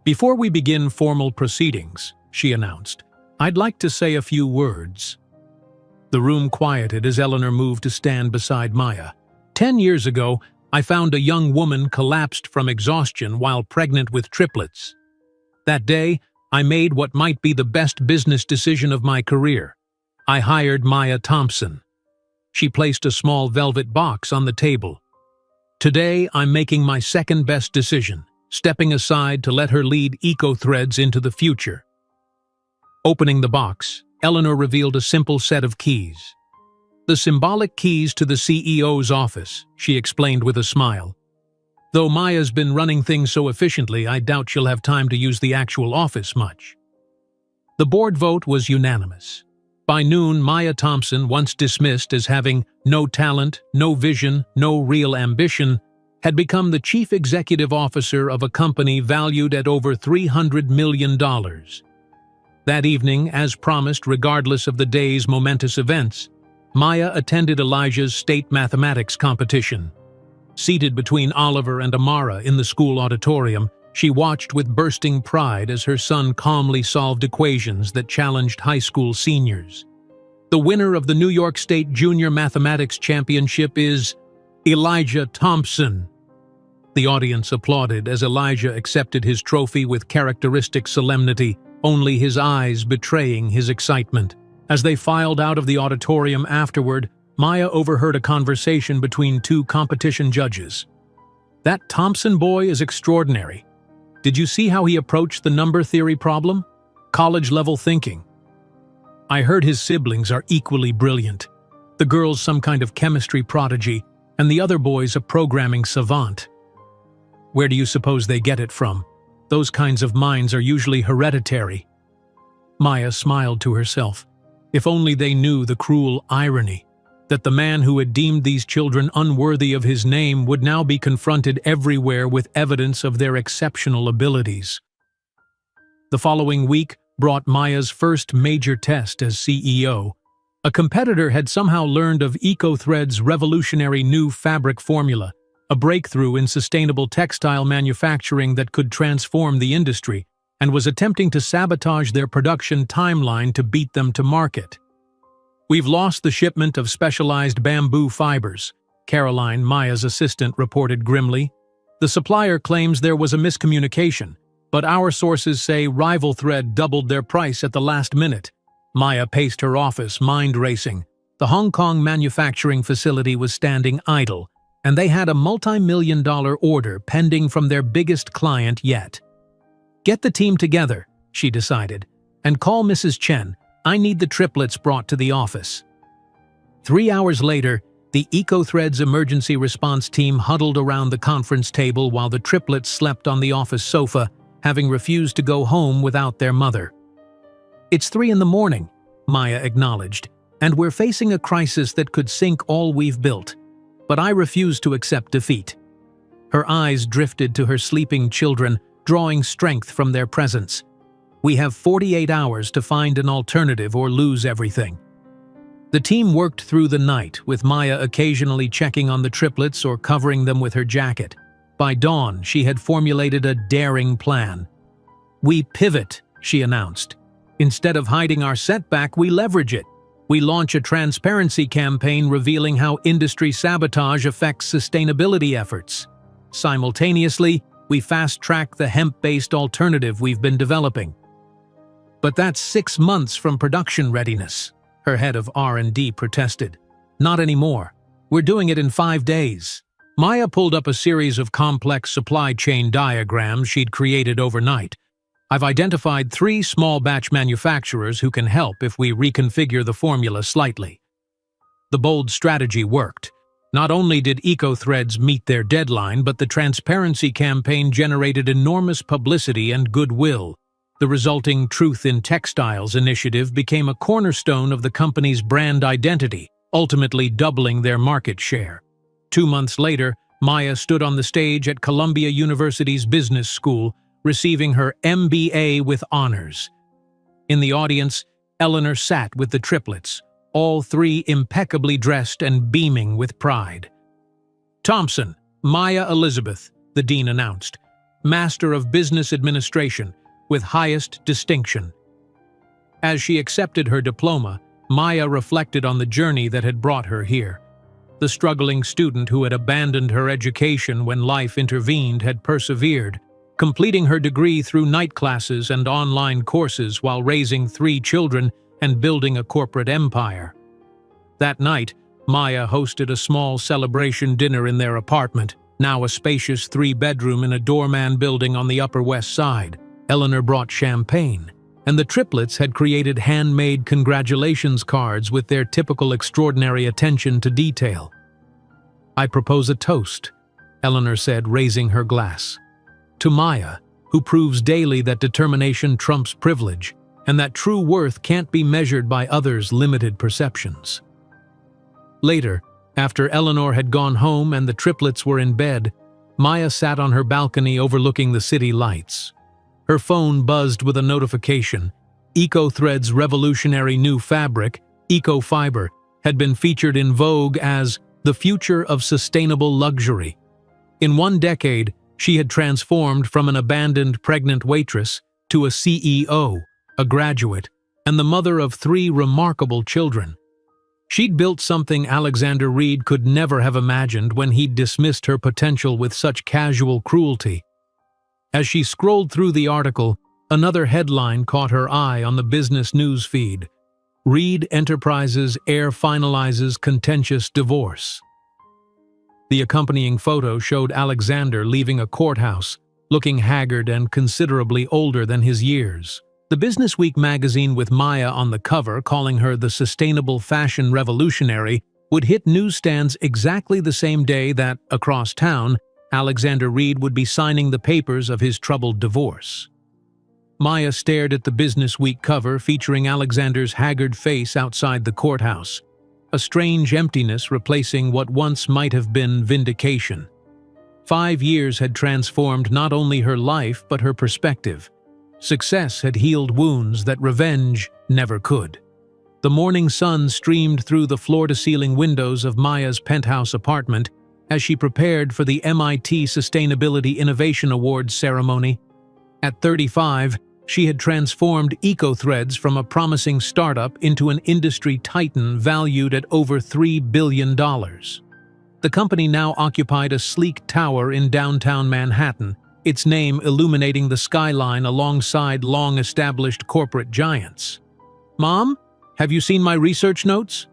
"Before we begin formal proceedings," she announced, "I'd like to say a few words." The room quieted as Eleanor moved to stand beside Maya. 10 years ago, I found a young woman collapsed from exhaustion while pregnant with triplets. That day, I made what might be the best business decision of my career. I hired Maya Thompson. She placed a small velvet box on the table. Today, I'm making my second best decision, stepping aside to let her lead EcoThreads into the future. Opening the box, Eleanor revealed a simple set of keys. "The symbolic keys to the CEO's office," she explained with a smile. "Though Maya's been running things so efficiently, I doubt she'll have time to use the actual office much." The board vote was unanimous. By noon, Maya Thompson, once dismissed as having no talent, no vision, no real ambition, had become the chief executive officer of a company valued at over $300 million. That evening, as promised regardless of the day's momentous events, Maya attended Elijah's state mathematics competition. Seated between Oliver and Amara in the school auditorium, she watched with bursting pride as her son calmly solved equations that challenged high school seniors. The winner of the New York State Junior Mathematics Championship is Elijah Thompson. The audience applauded as Elijah accepted his trophy with characteristic solemnity, only his eyes betraying his excitement. As they filed out of the auditorium afterward, Maya overheard a conversation between two competition judges. "That Thompson boy is extraordinary. Did you see how he approached the number theory problem? College-level thinking. I heard his siblings are equally brilliant. The girl's some kind of chemistry prodigy, and the other boy's a programming savant. Where do you suppose they get it from? Those kinds of minds are usually hereditary." Maya smiled to herself. If only they knew the cruel irony, that the man who had deemed these children unworthy of his name would now be confronted everywhere with evidence of their exceptional abilities. The following week brought Maya's first major test as CEO. A competitor had somehow learned of EcoThread's revolutionary new fabric formula, a breakthrough in sustainable textile manufacturing that could transform the industry, and was attempting to sabotage their production timeline to beat them to market. "We've lost the shipment of specialized bamboo fibers," Caroline, Maya's assistant, reported grimly. "The supplier claims there was a miscommunication, but our sources say rival thread doubled their price at the last minute." Maya paced her office, mind racing. The Hong Kong manufacturing facility was standing idle, and they had a multi-million-dollar order pending from their biggest client yet. "Get the team together," she decided, "and call Mrs. Chen. I need the triplets brought to the office." 3 hours later, the EcoThread's emergency response team huddled around the conference table while the triplets slept on the office sofa, having refused to go home without their mother. "It's 3 in the morning, Maya acknowledged, "and we're facing a crisis that could sink all we've built. But I refuse to accept defeat." Her eyes drifted to her sleeping children, drawing strength from their presence. "We have 48 hours to find an alternative or lose everything." The team worked through the night, with Maya occasionally checking on the triplets or covering them with her jacket. By dawn, she had formulated a daring plan. "We pivot," she announced. "Instead of hiding our setback, we leverage it. We launch a transparency campaign revealing how industry sabotage affects sustainability efforts. Simultaneously, we fast-track the hemp-based alternative we've been developing." "But that's 6 months from production readiness," her head of R&D protested. "Not anymore. We're doing it in 5 days." Maya pulled up a series of complex supply chain diagrams she'd created overnight. "I've identified 3 small batch manufacturers who can help if we reconfigure the formula slightly." The bold strategy worked. Not only did EcoThreads meet their deadline, but the transparency campaign generated enormous publicity and goodwill. The resulting Truth in Textiles initiative became a cornerstone of the company's brand identity, ultimately doubling their market share. 2 months later, Maya stood on the stage at Columbia University's business school, receiving her MBA with honors. In the audience, Eleanor sat with the triplets, all 3 impeccably dressed and beaming with pride. "Thompson, Maya Elizabeth," the dean announced, "Master of Business Administration, with highest distinction." As she accepted her diploma, Maya reflected on the journey that had brought her here. The struggling student who had abandoned her education when life intervened had persevered, completing her degree through night classes and online courses while raising 3 children and building a corporate empire. That night, Maya hosted a small celebration dinner in their apartment, now a spacious 3-bedroom in a doorman building on the Upper West Side. Eleanor brought champagne, and the triplets had created handmade congratulations cards with their typical extraordinary attention to detail. "I propose a toast," Eleanor said, raising her glass. "To Maya, who proves daily that determination trumps privilege, and that true worth can't be measured by others' limited perceptions." Later, after Eleanor had gone home and the triplets were in bed, Maya sat on her balcony overlooking the city lights. Her phone buzzed with a notification. EcoThread's revolutionary new fabric, Ecofiber, had been featured in Vogue as the future of sustainable luxury. In 1 decade, she had transformed from an abandoned pregnant waitress to a CEO, a graduate, and the mother of 3 remarkable children. She'd built something Alexander Reed could never have imagined when he'd dismissed her potential with such casual cruelty. As she scrolled through the article, another headline caught her eye on the business news feed. Reed Enterprises heir finalizes contentious divorce. The accompanying photo showed Alexander leaving a courthouse, looking haggard and considerably older than his years. The Businessweek magazine, with Maya on the cover calling her the sustainable fashion revolutionary, would hit newsstands exactly the same day that, across town, Alexander Reed would be signing the papers of his troubled divorce. Maya stared at the Businessweek cover featuring Alexander's haggard face outside the courthouse, a strange emptiness replacing what once might have been vindication. 5 years had transformed not only her life but her perspective. Success had healed wounds that revenge never could. The morning sun streamed through the floor-to-ceiling windows of Maya's penthouse apartment as she prepared for the MIT Sustainability Innovation Awards ceremony. At 35, she had transformed EcoThreads from a promising startup into an industry titan valued at over $3 billion. The company now occupied a sleek tower in downtown Manhattan, its name illuminating the skyline alongside long-established corporate giants. "Mom, have you seen my research notes?"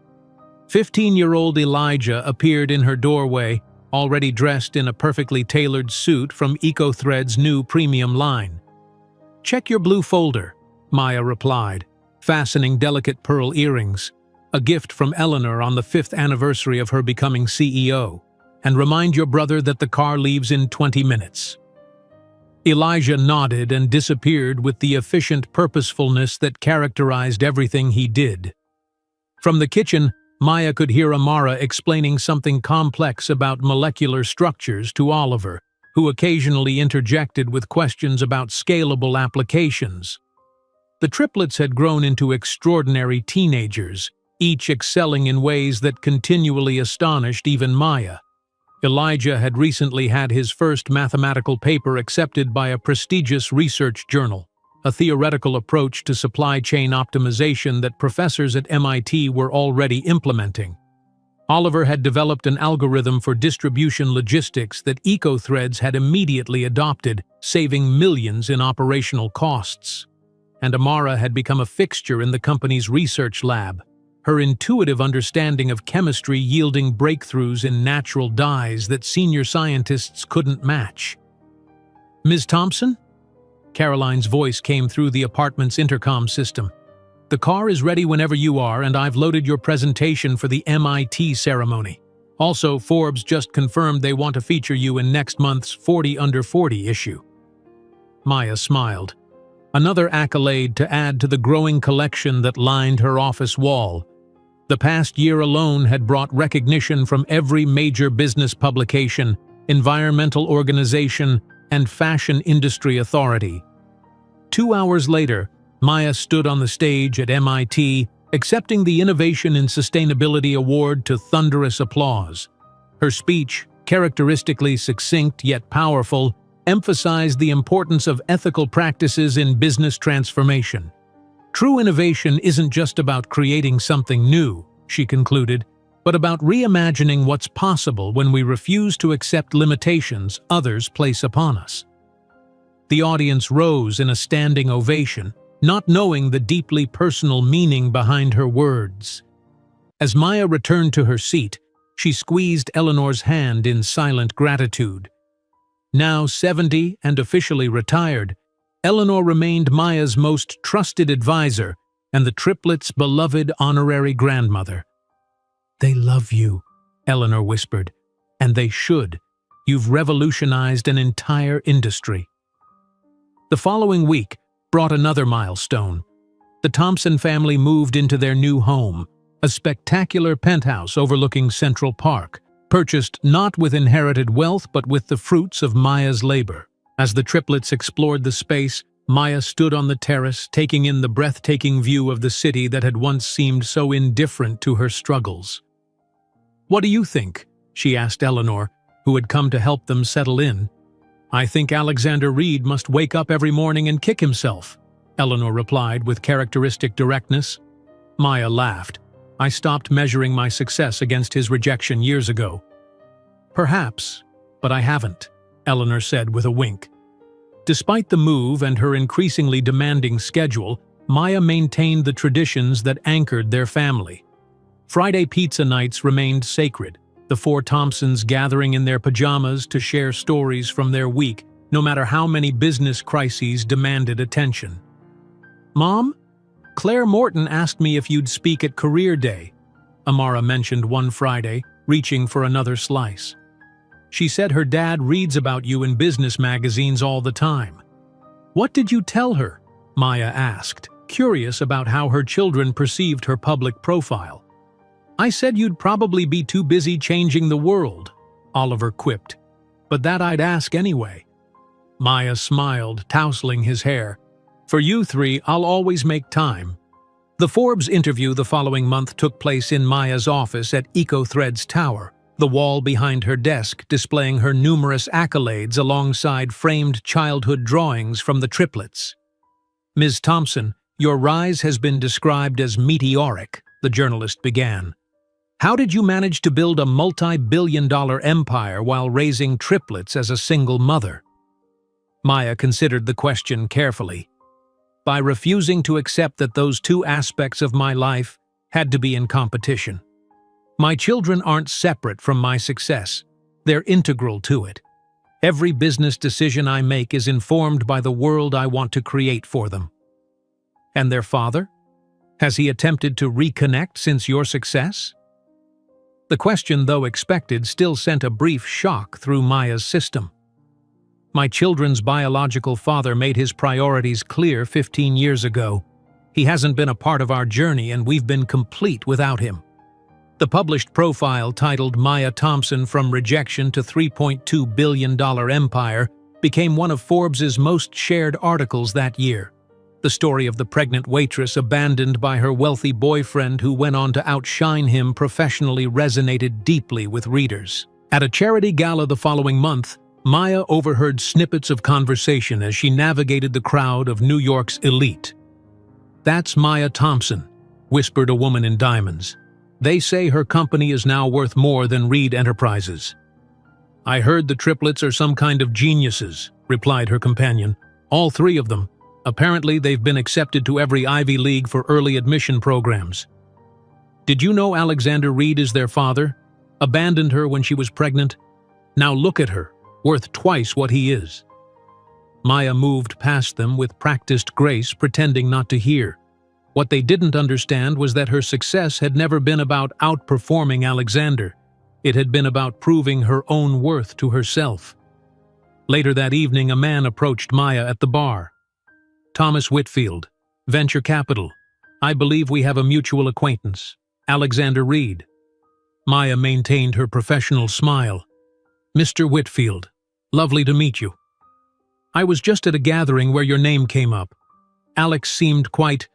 15-year-old Elijah appeared in her doorway, already dressed in a perfectly tailored suit from EcoThread's new premium line. "Check your blue folder," Maya replied, fastening delicate pearl earrings, a gift from Eleanor on the 5th anniversary of her becoming CEO, "and remind your brother that the car leaves in 20 minutes. Elijah nodded and disappeared with the efficient purposefulness that characterized everything he did. From the kitchen, Maya could hear Amara explaining something complex about molecular structures to Oliver, who occasionally interjected with questions about scalable applications. The triplets had grown into extraordinary teenagers, each excelling in ways that continually astonished even Maya. Elijah had recently had his first mathematical paper accepted by a prestigious research journal, a theoretical approach to supply chain optimization that professors at MIT were already implementing. Oliver had developed an algorithm for distribution logistics that EcoThreads had immediately adopted, saving millions in operational costs. And Amara had become a fixture in the company's research lab, her intuitive understanding of chemistry yielding breakthroughs in natural dyes that senior scientists couldn't match. "Ms. Thompson?" Caroline's voice came through the apartment's intercom system. "The car is ready whenever you are, and I've loaded your presentation for the MIT ceremony. Also, Forbes just confirmed they want to feature you in next month's 40 Under 40 issue." Maya smiled. Another accolade to add to the growing collection that lined her office wall. The past year alone had brought recognition from every major business publication, environmental organization, and fashion industry authority. 2 hours later, Maya stood on the stage at MIT, accepting the Innovation in Sustainability Award to thunderous applause. Her speech, characteristically succinct yet powerful, emphasized the importance of ethical practices in business transformation. "True innovation isn't just about creating something new," she concluded, "but about reimagining what's possible when we refuse to accept limitations others place upon us." The audience rose in a standing ovation, not knowing the deeply personal meaning behind her words. As Maya returned to her seat, she squeezed Eleanor's hand in silent gratitude. Now 70 and officially retired, Eleanor remained Maya's most trusted advisor and the triplets' beloved honorary grandmother. "They love you," Eleanor whispered, "and they should. You've revolutionized an entire industry." The following week brought another milestone. The Thompson family moved into their new home, a spectacular penthouse overlooking Central Park, purchased not with inherited wealth but with the fruits of Maya's labor. As the triplets explored the space, Maya stood on the terrace, taking in the breathtaking view of the city that had once seemed so indifferent to her struggles. "What do you think?" she asked Eleanor, who had come to help them settle in. "I think Alexander Reed must wake up every morning and kick himself," Eleanor replied with characteristic directness. Maya laughed. "I stopped measuring my success against his rejection years ago." "Perhaps, but I haven't," Eleanor said with a wink. Despite the move and her increasingly demanding schedule, Maya maintained the traditions that anchored their family. Friday pizza nights remained sacred, the four Thompsons gathering in their pajamas to share stories from their week, no matter how many business crises demanded attention. "Mom, Claire Morton asked me if you'd speak at Career Day," Amara mentioned one Friday, reaching for another slice. "She said her dad reads about you in business magazines all the time." "What did you tell her?" Maya asked, curious about how her children perceived her public profile. "I said you'd probably be too busy changing the world," Oliver quipped, "but that I'd ask anyway." Maya smiled, tousling his hair. "For you three, I'll always make time." The Forbes interview the following month took place in Maya's office at EcoThreads Tower, the wall behind her desk displaying her numerous accolades alongside framed childhood drawings from the Triplets. "Ms. Thompson, your rise has been described as meteoric," the journalist began. "How did you manage to build a multi-billion-dollar empire while raising triplets as a single mother?" Maya considered the question carefully. "By refusing to accept that those two aspects of my life had to be in competition. My children aren't separate from my success. They're integral to it. Every business decision I make is informed by the world I want to create for them." "And their father? Has he attempted to reconnect since your success?" The question, though expected, still sent a brief shock through Maya's system. "My children's biological father made his priorities clear 15 years ago. He hasn't been a part of our journey, and we've been complete without him." The published profile titled "Maya Thompson from Rejection to $3.2 billion Empire" became one of Forbes's most shared articles that year. The story of the pregnant waitress abandoned by her wealthy boyfriend who went on to outshine him professionally resonated deeply with readers. At a charity gala the following month, Maya overheard snippets of conversation as she navigated the crowd of New York's elite. "That's Maya Thompson," whispered a woman in diamonds. "They say her company is now worth more than Reed Enterprises." "I heard the Triplets are some kind of geniuses," replied her companion. "All three of them. Apparently they've been accepted to every Ivy League for early admission programs." "Did you know Alexander Reed is their father? Abandoned her when she was pregnant? Now look at her, worth twice what he is." Maya moved past them with practiced grace, pretending not to hear. What they didn't understand was that her success had never been about outperforming Alexander. It had been about proving her own worth to herself. Later that evening, a man approached Maya at the bar. "Thomas Whitfield, Venture Capital. I believe we have a mutual acquaintance, Alexander Reed." Maya maintained her professional smile. "Mr. Whitfield, lovely to meet you. I was just at a gathering where your name came up. Alex seemed quite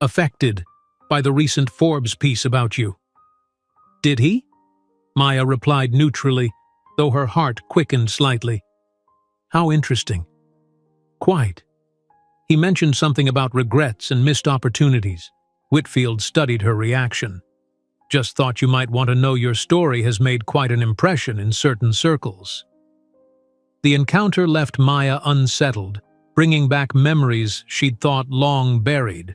affected by the recent Forbes piece about you." "Did he?" Maya replied neutrally, though her heart quickened slightly. "How interesting." "Quite. He mentioned something about regrets and missed opportunities." Whitfield studied her reaction. "Just thought you might want to know your story has made quite an impression in certain circles." The encounter left Maya unsettled, bringing back memories she'd thought long buried.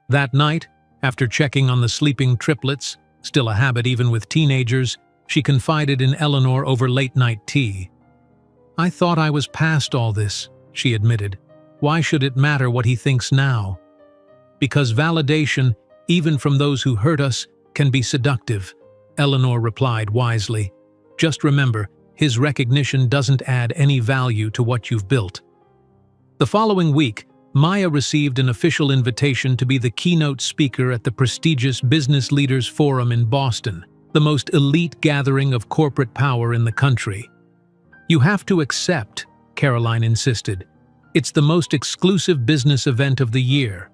That night, after checking on the sleeping triplets, still a habit even with teenagers, she confided in Eleanor over late-night tea. "I thought I was past all this," she admitted. "Why should it matter what he thinks now?" "Because validation, even from those who hurt us, can be seductive," Eleanor replied wisely. "Just remember, his recognition doesn't add any value to what you've built." The following week, Maya received an official invitation to be the keynote speaker at the prestigious Business Leaders Forum in Boston, the most elite gathering of corporate power in the country. "You have to accept," Caroline insisted. "It's the most exclusive business event of the year."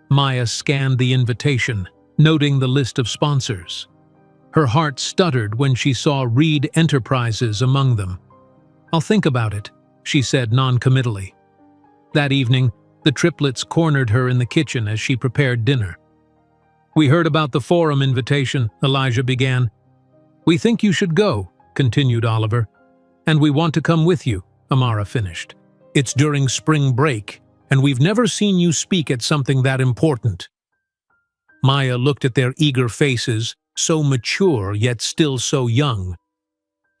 Maya scanned the invitation, noting the list of sponsors. Her heart stuttered when she saw Reed Enterprises among them. "I'll think about it," she said non-committally. That evening, the triplets cornered her in the kitchen as she prepared dinner. "We heard about the forum invitation," Elijah began. "We think you should go," continued Oliver. "And we want to come with you," Amara finished. "It's during spring break, and we've never seen you speak at something that important." Maya looked at their eager faces, so mature yet still so young.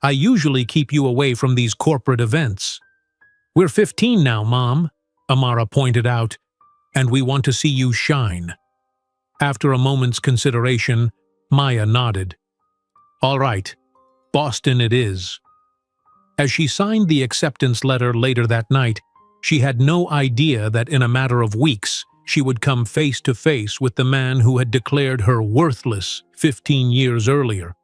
"I usually keep you away from these corporate events." "We're 15 now, Mom," Amara pointed out, "and we want to see you shine." After a moment's consideration, Maya nodded. "All right, Boston it is." As she signed the acceptance letter later that night, she had no idea that in a matter of weeks she would come face to face with the man who had declared her worthless 15 years earlier.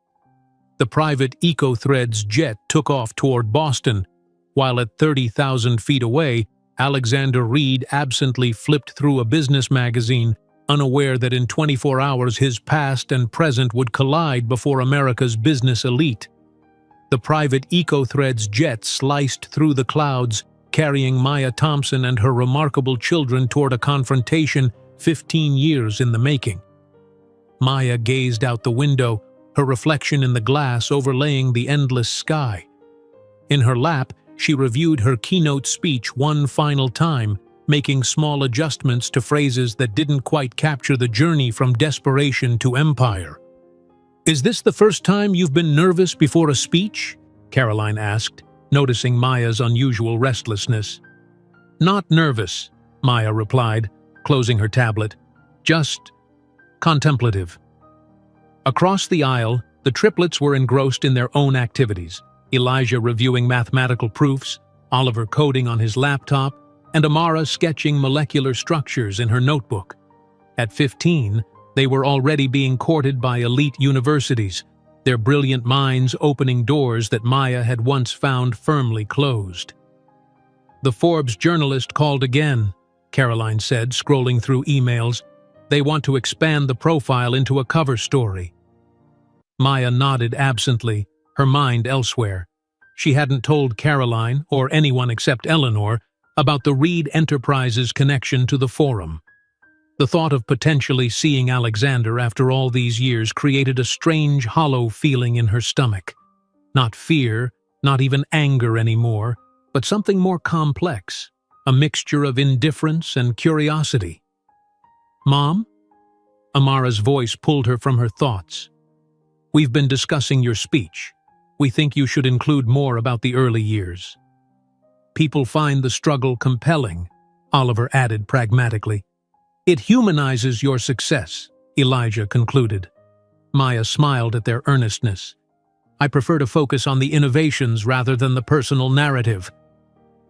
The private EcoThreads jet took off toward Boston, while at 30,000 feet away, Alexander Reed absently flipped through a business magazine, unaware that in 24 hours his past and present would collide before America's business elite. The private EcoThreads jet sliced through the clouds, carrying Maya Thompson and her remarkable children toward a confrontation 15 years in the making. Maya gazed out the window, her reflection in the glass overlaying the endless sky. In her lap, she reviewed her keynote speech one final time, making small adjustments to phrases that didn't quite capture the journey from desperation to empire. "Is this the first time you've been nervous before a speech?" Caroline asked, noticing Maya's unusual restlessness. "Not nervous," Maya replied, closing her tablet. "Just contemplative." Across the aisle, the triplets were engrossed in their own activities, Elijah reviewing mathematical proofs, Oliver coding on his laptop, and Amara sketching molecular structures in her notebook. At 15, they were already being courted by elite universities, their brilliant minds opening doors that Maya had once found firmly closed. "The Forbes journalist called again," Caroline said, scrolling through emails. "They want to expand the profile into a cover story." Maya nodded absently, her mind elsewhere. She hadn't told Caroline, or anyone except Eleanor, about the Reed Enterprises connection to the Forum. The thought of potentially seeing Alexander after all these years created a strange, hollow feeling in her stomach. Not fear, not even anger anymore, but something more complex, a mixture of indifference and curiosity. "Mom?" Amara's voice pulled her from her thoughts. "We've been discussing your speech. We think you should include more about the early years." "People find the struggle compelling," Oliver added pragmatically. "It humanizes your success," Elijah concluded. Maya smiled at their earnestness. "I prefer to focus on the innovations rather than the personal narrative."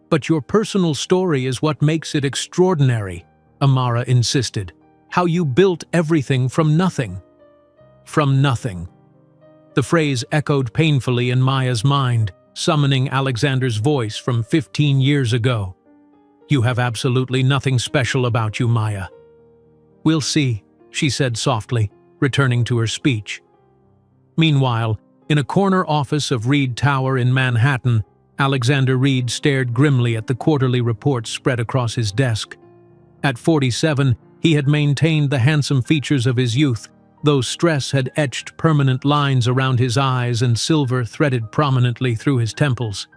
"But your personal story is what makes it extraordinary," Amara insisted. "How you built everything from nothing." "From nothing." The phrase echoed painfully in Maya's mind, summoning Alexander's voice from 15 years ago. "You have absolutely nothing special about you, Maya." "We'll see," she said softly, returning to her speech. Meanwhile, in a corner office of Reed Tower in Manhattan, Alexander Reed stared grimly at the quarterly reports spread across his desk. At 47, he had maintained the handsome features of his youth, though stress had etched permanent lines around his eyes and silver threaded prominently through his temples.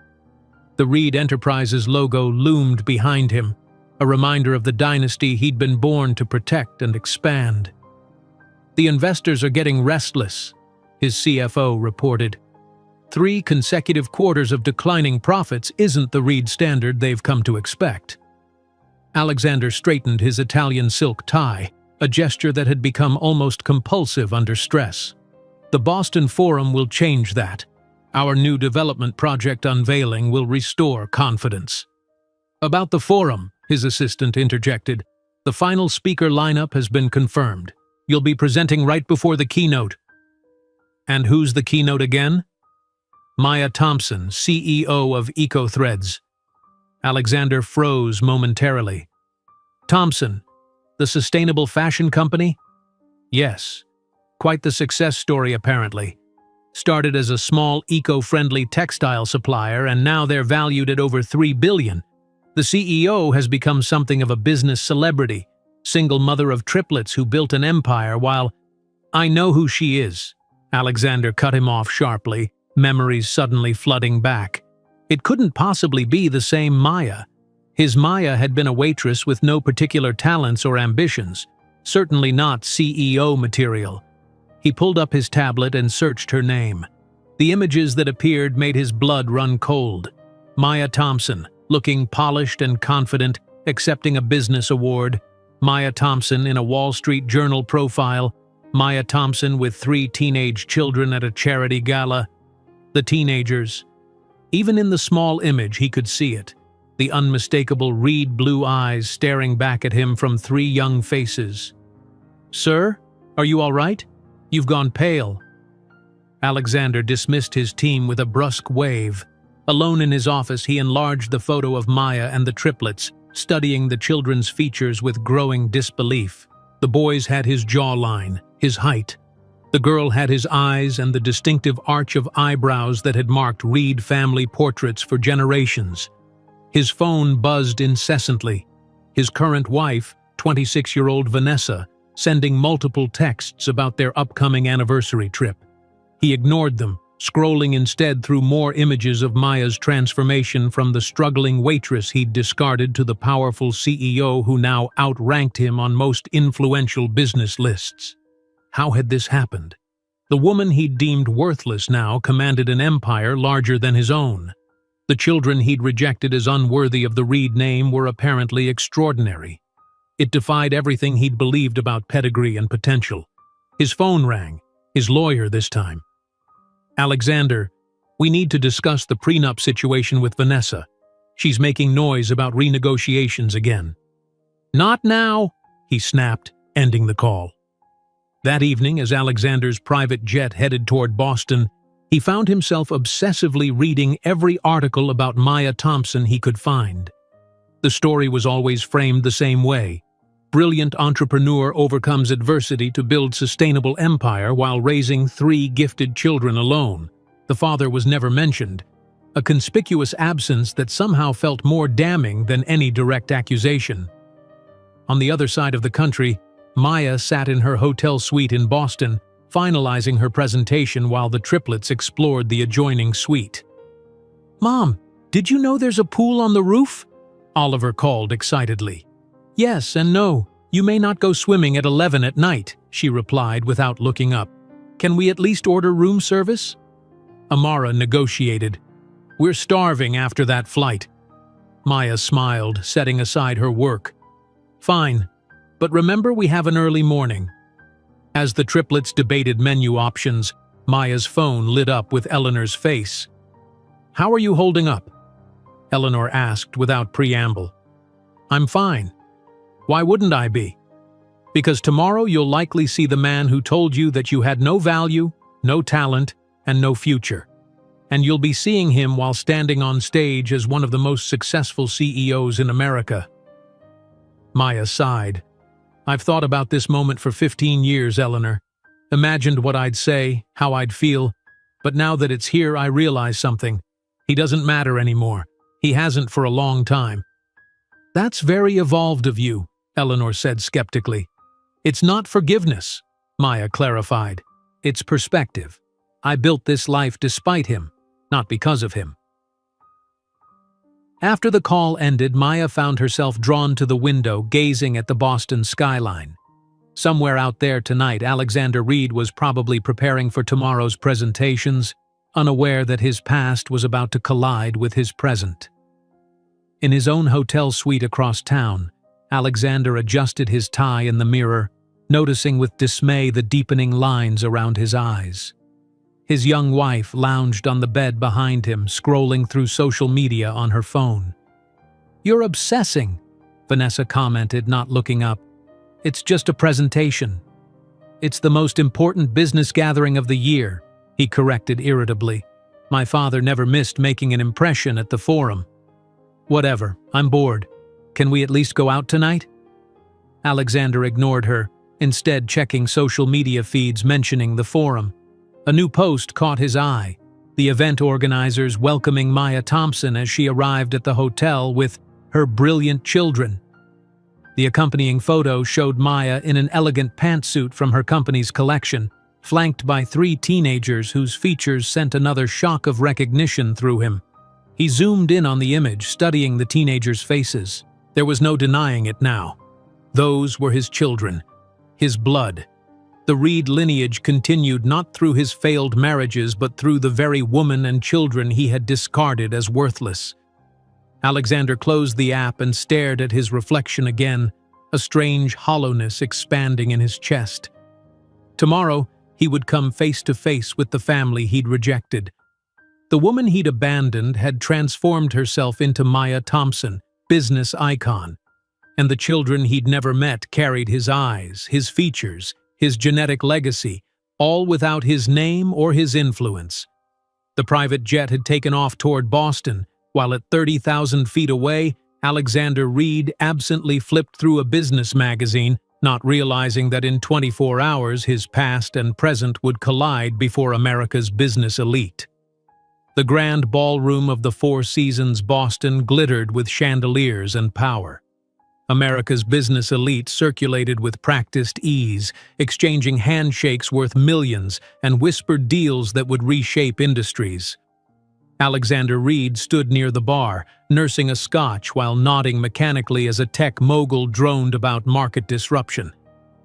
The Reed Enterprises logo loomed behind him, a reminder of the dynasty he'd been born to protect and expand. "The investors are getting restless," his CFO reported. 3 consecutive quarters of declining profits isn't the Reed standard they've come to expect. Alexander straightened his Italian silk tie, a gesture that had become almost compulsive under stress. "The Boston Forum will change that. Our new development project unveiling will restore confidence." "About the Forum," his assistant interjected, "the final speaker lineup has been confirmed. You'll be presenting right before the keynote." "And who's the keynote again?" "Maya Thompson, CEO of EcoThreads." Alexander froze momentarily. "Thompson, the sustainable fashion company?" "Yes. Quite the success story, apparently. Started as a small eco-friendly textile supplier, and now they're valued at over $3 billion. The CEO has become something of a business celebrity, single mother of triplets who built an empire while—" "I know who she is," Alexander cut him off sharply, memories suddenly flooding back. It couldn't possibly be the same Maya. His Maya had been a waitress with no particular talents or ambitions, certainly not CEO material. He pulled up his tablet and searched her name. The images that appeared made his blood run cold. Maya Thompson, looking polished and confident, accepting a business award. Maya Thompson in a Wall Street Journal profile. Maya Thompson with 3 teenage children at a charity gala. The teenagers. Even in the small image, he could see it. The unmistakable reed blue eyes staring back at him from 3 young faces. "Sir, are you all right? You've gone pale." Alexander dismissed his team with a brusque wave. Alone in his office, he enlarged the photo of Maya and the triplets, studying the children's features with growing disbelief. The boys had his jawline, his height. The girl had his eyes and the distinctive arch of eyebrows that had marked Reed family portraits for generations. His phone buzzed incessantly. His current wife, 26-year-old Vanessa, sending multiple texts about their upcoming anniversary trip. He ignored them, scrolling instead through more images of Maya's transformation from the struggling waitress he'd discarded to the powerful CEO who now outranked him on most influential business lists. How had this happened? The woman he'd deemed worthless now commanded an empire larger than his own. The children he'd rejected as unworthy of the Reed name were apparently extraordinary. It defied everything he'd believed about pedigree and potential. His phone rang, his lawyer this time. "Alexander, we need to discuss the prenup situation with Vanessa. She's making noise about renegotiations again." "Not now," he snapped, ending the call. That evening, as Alexander's private jet headed toward Boston, he found himself obsessively reading every article about Maya Thompson he could find. The story was always framed the same way. Brilliant entrepreneur overcomes adversity to build sustainable empire while raising 3 gifted children alone. The father was never mentioned, a conspicuous absence that somehow felt more damning than any direct accusation. On the other side of the country, Maya sat in her hotel suite in Boston, finalizing her presentation while the triplets explored the adjoining suite. "Mom, did you know there's a pool on the roof?" Oliver called excitedly. "Yes and no. You may not go swimming at 11 at night," she replied without looking up. "Can we at least order room service?" Amara negotiated. "We're starving after that flight." Maya smiled, setting aside her work. "Fine, but remember we have an early morning." As the triplets debated menu options, Maya's phone lit up with Eleanor's face. "How are you holding up?" Eleanor asked without preamble. "I'm fine. Why wouldn't I be?" "Because tomorrow you'll likely see the man who told you that you had no value, no talent, and no future. And you'll be seeing him while standing on stage as one of the most successful CEOs in America." Maya sighed. "I've thought about this moment for 15 years, Eleanor. Imagined what I'd say, how I'd feel. But now that it's here, I realize something. He doesn't matter anymore. He hasn't for a long time." "That's very evolved of you," Eleanor said skeptically. "It's not forgiveness," Maya clarified. "It's perspective. I built this life despite him, not because of him." After the call ended, Maya found herself drawn to the window, gazing at the Boston skyline. Somewhere out there tonight, Alexander Reed was probably preparing for tomorrow's presentations, unaware that his past was about to collide with his present. In his own hotel suite across town, Alexander adjusted his tie in the mirror, noticing with dismay the deepening lines around his eyes. His young wife lounged on the bed behind him, scrolling through social media on her phone. "You're obsessing," Vanessa commented, not looking up. "It's just a presentation." "It's the most important business gathering of the year," he corrected irritably. "My father never missed making an impression at the forum." "Whatever, I'm bored. Can we at least go out tonight?" Alexander ignored her, instead checking social media feeds mentioning the forum. A new post caught his eye, the event organizers welcoming Maya Thompson as she arrived at the hotel with her brilliant children. The accompanying photo showed Maya in an elegant pantsuit from her company's collection, flanked by 3 teenagers whose features sent another shock of recognition through him. He zoomed in on the image, studying the teenagers' faces. There was no denying it now. Those were his children, his blood. The Reed lineage continued not through his failed marriages, but through the very woman and children he had discarded as worthless. Alexander closed the app and stared at his reflection again, a strange hollowness expanding in his chest. Tomorrow, he would come face to face with the family he'd rejected. The woman he'd abandoned had transformed herself into Maya Thompson, business icon, and the children he'd never met carried his eyes, his features, his genetic legacy, all without his name or his influence. The private jet had taken off toward Boston, while at 30,000 feet away, Alexander Reed absently flipped through a business magazine, not realizing that in 24 hours his past and present would collide before America's business elite. The grand ballroom of the Four Seasons Boston glittered with chandeliers and power. America's business elite circulated with practiced ease, exchanging handshakes worth millions and whispered deals that would reshape industries. Alexander Reed stood near the bar, nursing a scotch while nodding mechanically as a tech mogul droned about market disruption.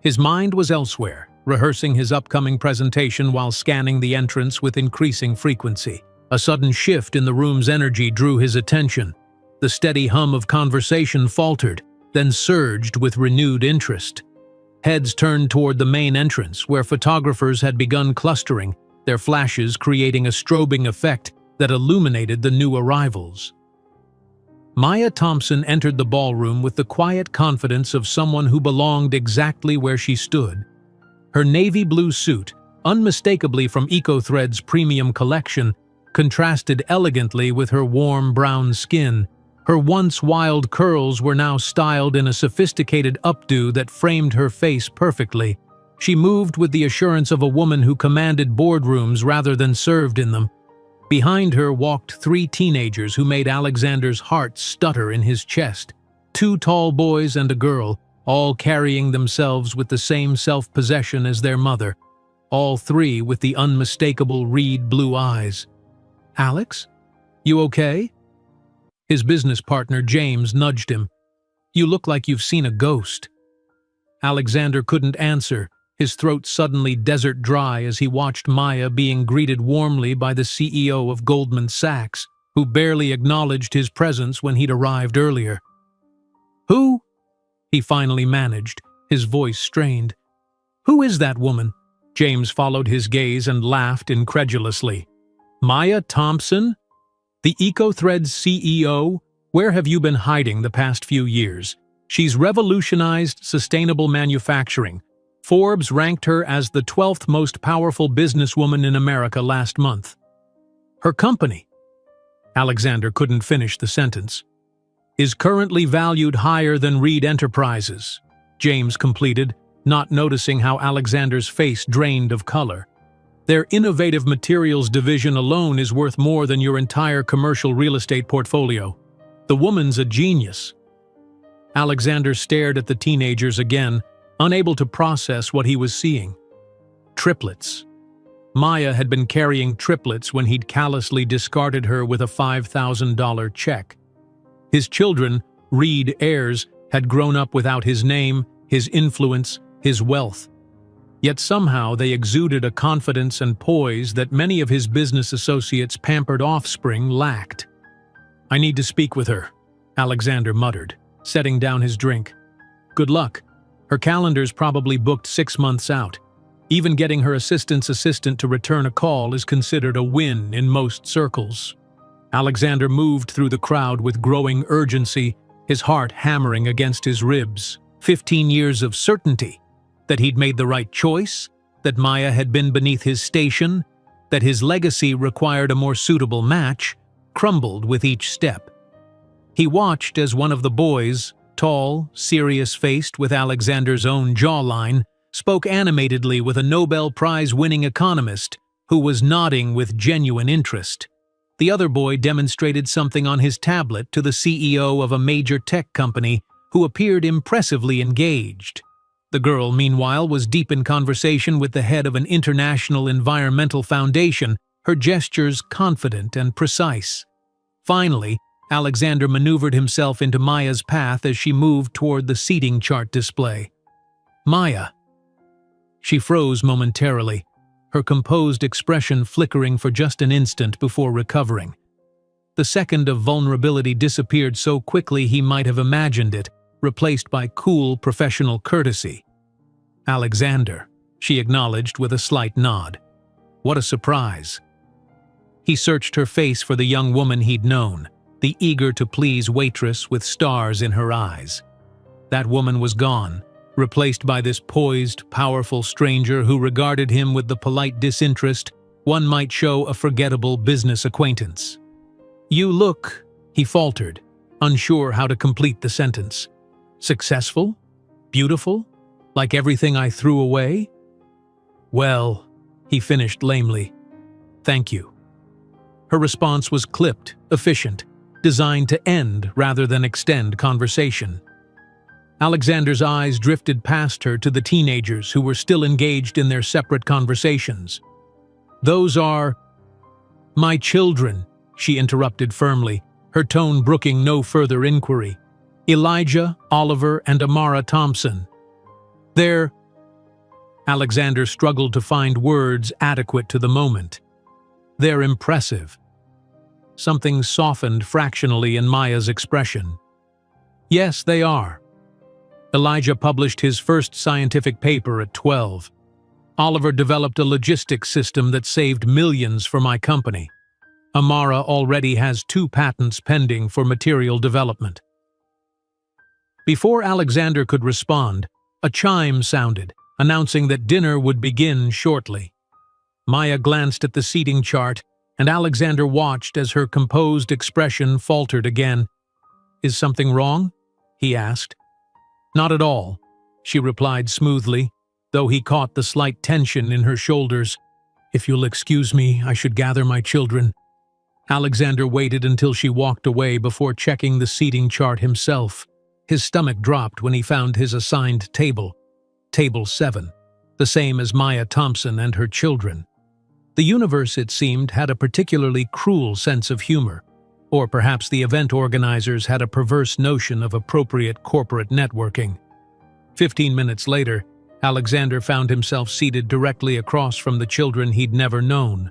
His mind was elsewhere, rehearsing his upcoming presentation while scanning the entrance with increasing frequency. A sudden shift in the room's energy drew his attention. The steady hum of conversation faltered, then surged with renewed interest. Heads turned toward the main entrance, where photographers had begun clustering, their flashes creating a strobing effect that illuminated the new arrivals. Maya Thompson entered the ballroom with the quiet confidence of someone who belonged exactly where she stood. Her navy blue suit, unmistakably from EcoThread's premium collection, contrasted elegantly with her warm brown skin. Her once wild curls were now styled in a sophisticated updo that framed her face perfectly. She moved with the assurance of a woman who commanded boardrooms rather than served in them. Behind her walked three teenagers who made Alexander's heart stutter in his chest. Two tall boys and a girl, all carrying themselves with the same self-possession as their mother. All three with the unmistakable Reed blue eyes. "Alex? You okay?" His business partner, James, nudged him. "You look like you've seen a ghost." Alexander couldn't answer, his throat suddenly desert dry as he watched Maya being greeted warmly by the CEO of Goldman Sachs, who barely acknowledged his presence when he'd arrived earlier. "Who?" he finally managed, his voice strained. "Who is that woman?" James followed his gaze and laughed incredulously. "Maya Thompson? The EcoThread CEO? Where have you been hiding the past few years? She's revolutionized sustainable manufacturing. Forbes ranked her as the 12th most powerful businesswoman in America last month. Her company," Alexander couldn't finish the sentence, "is currently valued higher than Reed Enterprises," James completed, not noticing how Alexander's face drained of color. "Their innovative materials division alone is worth more than your entire commercial real estate portfolio. The woman's a genius." Alexander stared at the teenagers again, unable to process what he was seeing. Triplets. Maya had been carrying triplets when he'd callously discarded her with a $5,000 check. His children, Reed heirs, had grown up without his name, his influence, his wealth. Yet somehow they exuded a confidence and poise that many of his business associates' pampered offspring lacked. "I need to speak with her," Alexander muttered, setting down his drink. "Good luck. Her calendar's probably booked 6 months out. Even getting her assistant's assistant to return a call is considered a win in most circles." Alexander moved through the crowd with growing urgency, his heart hammering against his ribs. 15 years of certainty. That he'd made the right choice, that Maya had been beneath his station, that his legacy required a more suitable match, crumbled with each step. He watched as one of the boys, tall, serious-faced with Alexander's own jawline, spoke animatedly with a Nobel Prize-winning economist who was nodding with genuine interest. The other boy demonstrated something on his tablet to the CEO of a major tech company who appeared impressively engaged. The girl, meanwhile, was deep in conversation with the head of an international environmental foundation, her gestures confident and precise. Finally, Alexander maneuvered himself into Maya's path as she moved toward the seating chart display. Maya. She froze momentarily, her composed expression flickering for just an instant before recovering. The second of vulnerability disappeared so quickly he might have imagined it, replaced by cool professional courtesy. Alexander, she acknowledged with a slight nod. What a surprise. He searched her face for the young woman he'd known, the eager-to-please waitress with stars in her eyes. That woman was gone, replaced by this poised, powerful stranger who regarded him with the polite disinterest one might show a forgettable business acquaintance. "You look," he faltered, unsure how to complete the sentence. "Successful? Beautiful? Like everything I threw away?" "Well," he finished lamely, "thank you." Her response was clipped, efficient, designed to end rather than extend conversation. Alexander's eyes drifted past her to the teenagers who were still engaged in their separate conversations. "Those are my children," she interrupted firmly, her tone brooking no further inquiry. "Elijah, Oliver, and Amara Thompson. They're—" Alexander struggled to find words adequate to the moment. "They're impressive." Something softened fractionally in Maya's expression. "Yes, they are. Elijah published his first scientific paper at 12. Oliver developed a logistics system that saved millions for my company. Amara already has 2 patents pending for material development." Before Alexander could respond, a chime sounded, announcing that dinner would begin shortly. Maya glanced at the seating chart, and Alexander watched as her composed expression faltered again. "Is something wrong?" he asked. "Not at all," she replied smoothly, though he caught the slight tension in her shoulders. "If you'll excuse me, I should gather my children." Alexander waited until she walked away before checking the seating chart himself. His stomach dropped when he found his assigned table, Table 7, the same as Maya Thompson and her children. The universe, it seemed, had a particularly cruel sense of humor, or perhaps the event organizers had a perverse notion of appropriate corporate networking. 15 minutes later, Alexander found himself seated directly across from the children he'd never known.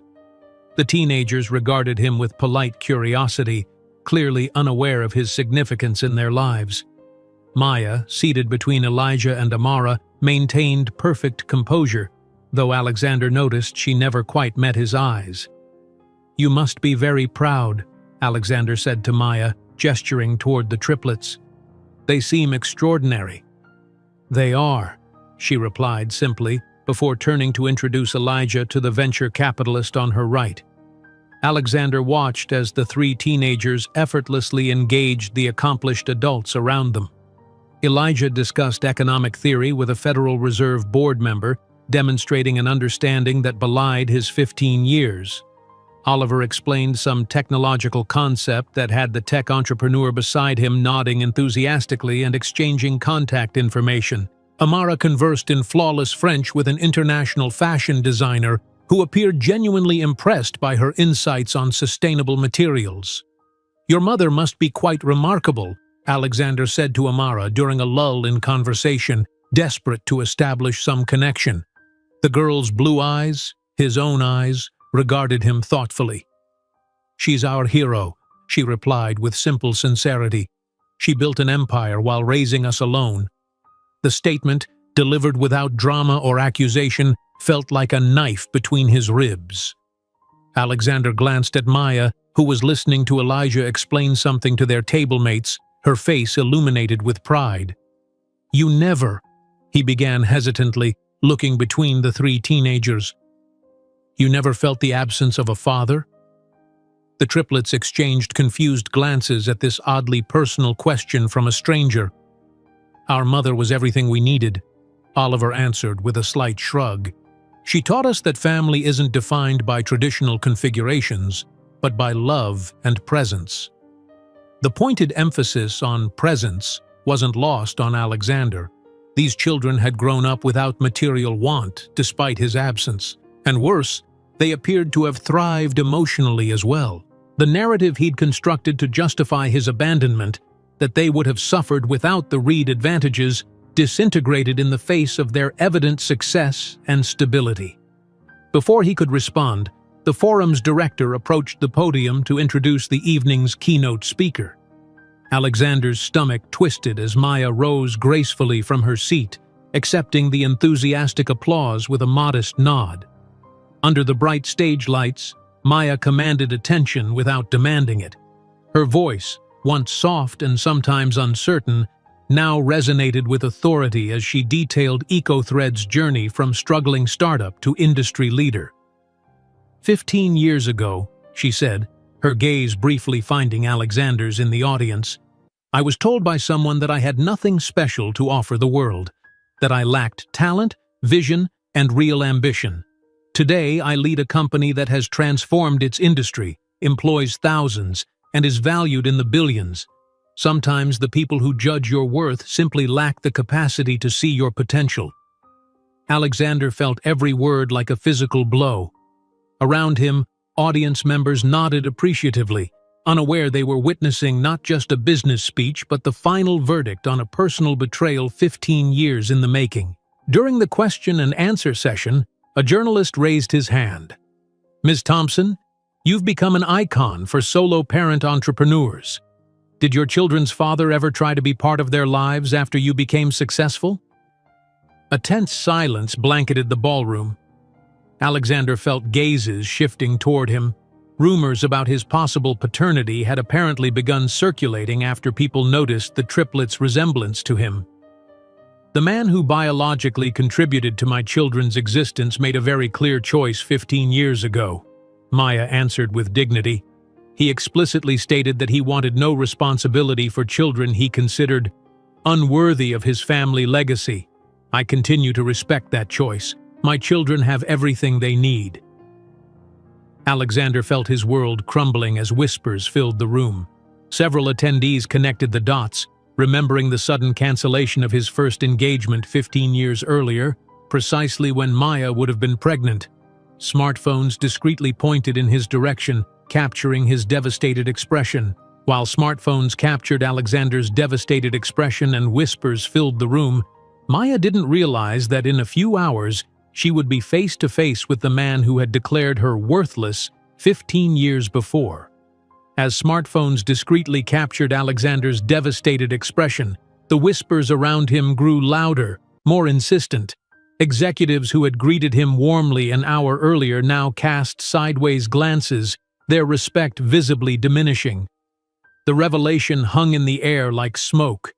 The teenagers regarded him with polite curiosity, clearly unaware of his significance in their lives. Maya, seated between Elijah and Amara, maintained perfect composure, though Alexander noticed she never quite met his eyes. "You must be very proud," Alexander said to Maya, gesturing toward the triplets. "They seem extraordinary." "They are," she replied simply, before turning to introduce Elijah to the venture capitalist on her right. Alexander watched as the 3 teenagers effortlessly engaged the accomplished adults around them. Elijah discussed economic theory with a Federal Reserve Board member, demonstrating an understanding that belied his 15 years. Oliver explained some technological concept that had the tech entrepreneur beside him nodding enthusiastically and exchanging contact information. Amara conversed in flawless French with an international fashion designer who appeared genuinely impressed by her insights on sustainable materials. "Your mother must be quite remarkable," Alexander said to Amara during a lull in conversation, desperate to establish some connection. The girl's blue eyes, his own eyes, regarded him thoughtfully. "She's our hero," she replied with simple sincerity. "She built an empire while raising us alone." The statement, delivered without drama or accusation, felt like a knife between his ribs. Alexander glanced at Maya, who was listening to Elijah explain something to their table mates, her face illuminated with pride. "You never," he began hesitantly, looking between the 3 teenagers. "You never felt the absence of a father?" The triplets exchanged confused glances at this oddly personal question from a stranger. "Our mother was everything we needed," Oliver answered with a slight shrug. "She taught us that family isn't defined by traditional configurations, but by love and presence." The pointed emphasis on presence wasn't lost on Alexander. These children had grown up without material want, despite his absence. And worse, they appeared to have thrived emotionally as well. The narrative he'd constructed to justify his abandonment, that they would have suffered without the Reed advantages, disintegrated in the face of their evident success and stability. Before he could respond, the forum's director approached the podium to introduce the evening's keynote speaker. Alexander's stomach twisted as Maya rose gracefully from her seat, accepting the enthusiastic applause with a modest nod. Under the bright stage lights, Maya commanded attention without demanding it. Her voice, once soft and sometimes uncertain, now resonated with authority as she detailed EcoThread's journey from struggling startup to industry leader. 15 years ago, she said, her gaze briefly finding Alexander's in the audience, I was told by someone that I had nothing special to offer the world, that I lacked talent, vision, and real ambition. Today, I lead a company that has transformed its industry, employs thousands, and is valued in the billions. Sometimes the people who judge your worth simply lack the capacity to see your potential. Alexander felt every word like a physical blow. Around him, audience members nodded appreciatively, unaware they were witnessing not just a business speech but the final verdict on a personal betrayal 15 years in the making. During the question and answer session, a journalist raised his hand. Ms. Thompson, you've become an icon for solo parent entrepreneurs. Did your children's father ever try to be part of their lives after you became successful? A tense silence blanketed the ballroom. Alexander felt gazes shifting toward him. Rumors about his possible paternity had apparently begun circulating after people noticed the triplets' resemblance to him. The man who biologically contributed to my children's existence made a very clear choice 15 years ago, Maya answered with dignity. He explicitly stated that he wanted no responsibility for children he considered unworthy of his family legacy. I continue to respect that choice. My children have everything they need. Alexander felt his world crumbling as whispers filled the room. Several attendees connected the dots, remembering the sudden cancellation of his first engagement 15 years earlier, precisely when Maya would have been pregnant. Smartphones discreetly pointed in his direction, capturing his devastated expression. While smartphones captured Alexander's devastated expression and whispers filled the room, Maya didn't realize that in a few hours she would be face to face with the man who had declared her worthless 15 years before. As smartphones discreetly captured Alexander's devastated expression, the whispers around him grew louder, more insistent. Executives who had greeted him warmly an hour earlier now cast sideways glances, their respect visibly diminishing. The revelation hung in the air like smoke.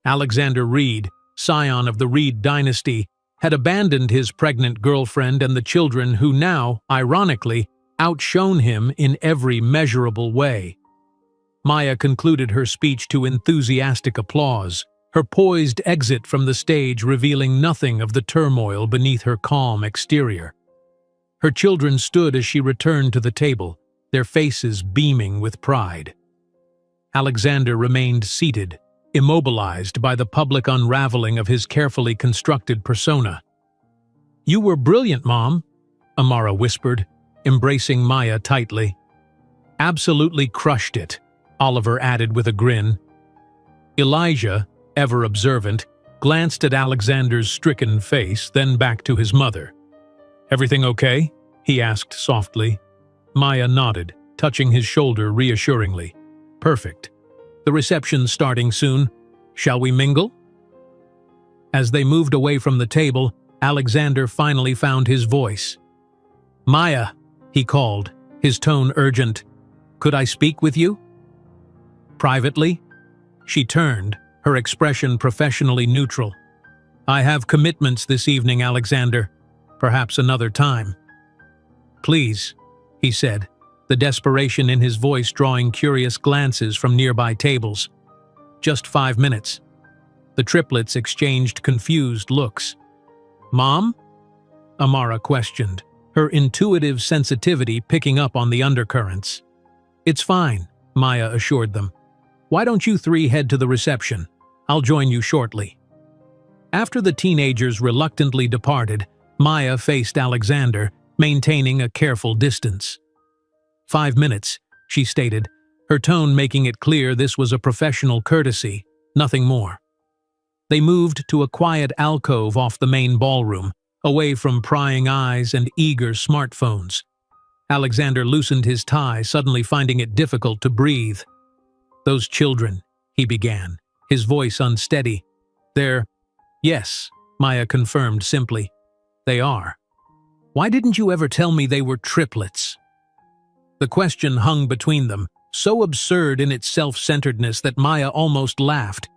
Alexander Reed, scion of the Reed dynasty, had abandoned his pregnant girlfriend and the children who now, ironically, outshone him in every measurable way. Maya concluded her speech to enthusiastic applause, her poised exit from the stage revealing nothing of the turmoil beneath her calm exterior. Her children stood as she returned to the table, their faces beaming with pride. Alexander remained seated, immobilized by the public unraveling of his carefully constructed persona. "You were brilliant, Mom," Amara whispered, embracing Maya tightly. "Absolutely crushed it," Oliver added with a grin. Elijah, ever observant, glanced at Alexander's stricken face, then back to his mother. "Everything okay?" he asked softly. Maya nodded, touching his shoulder reassuringly. "Perfect. The reception's starting soon. Shall we mingle?" As they moved away from the table, Alexander finally found his voice. "Maya," he called, his tone urgent. "Could I speak with you?" "Privately?" She turned, her expression professionally neutral. "I have commitments this evening, Alexander. Perhaps another time." "Please," he said, the desperation in his voice drawing curious glances from nearby tables. "Just 5 minutes." The triplets exchanged confused looks. "Mom?" Amara questioned, her intuitive sensitivity picking up on the undercurrents. "It's fine," Maya assured them. "Why don't you three head to the reception? I'll join you shortly." After the teenagers reluctantly departed, Maya faced Alexander, maintaining a careful distance. 5 minutes, she stated, her tone making it clear this was a professional courtesy, nothing more. They moved to a quiet alcove off the main ballroom, away from prying eyes and eager smartphones. Alexander loosened his tie, suddenly finding it difficult to breathe. "Those children," he began, his voice unsteady. "They're—" "Yes," Maya confirmed simply. "They are. Why didn't you ever tell me they were triplets?" The question hung between them, so absurd in its self-centeredness that Maya almost laughed.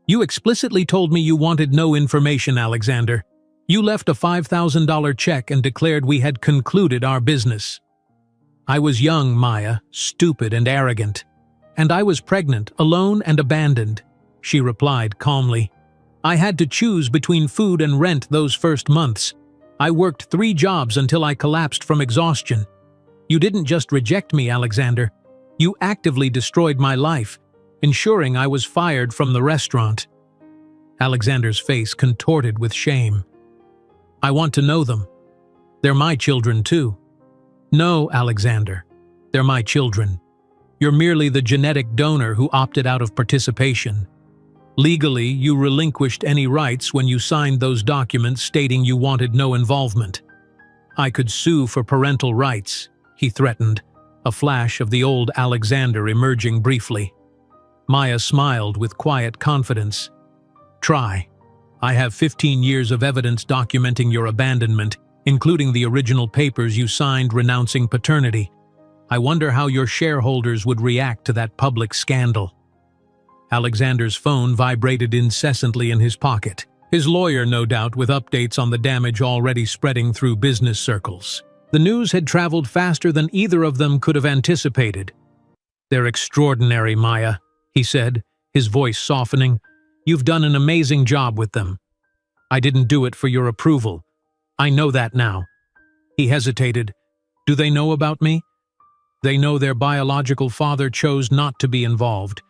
"You explicitly told me you wanted no information, Alexander. You left a $5,000 check and declared we had concluded our business." "I was young, Maya, stupid and arrogant. And I was pregnant, alone and abandoned," she replied calmly. "I had to choose between food and rent those first months. I worked 3 jobs until I collapsed from exhaustion. You didn't just reject me, Alexander. You actively destroyed my life, ensuring I was fired from the restaurant." Alexander's face contorted with shame. "I want to know them. They're my children too." "No, Alexander. They're my children. You're merely the genetic donor who opted out of participation. Legally, you relinquished any rights when you signed those documents stating you wanted no involvement. I could sue for parental rights," he threatened, a flash of the old Alexander emerging briefly. Maya smiled with quiet confidence. "Try. I have 15 years of evidence documenting your abandonment, including the original papers you signed renouncing paternity. I wonder how your shareholders would react to that public scandal." Alexander's phone vibrated incessantly in his pocket. His lawyer, no doubt, with updates on the damage already spreading through business circles. The news had traveled faster than either of them could have anticipated. "They're extraordinary, Maya," he said, his voice softening. "You've done an amazing job with them. I didn't do it for your approval. I know that now." He hesitated. "Do they know about me?" "They know their biological father chose not to be involved.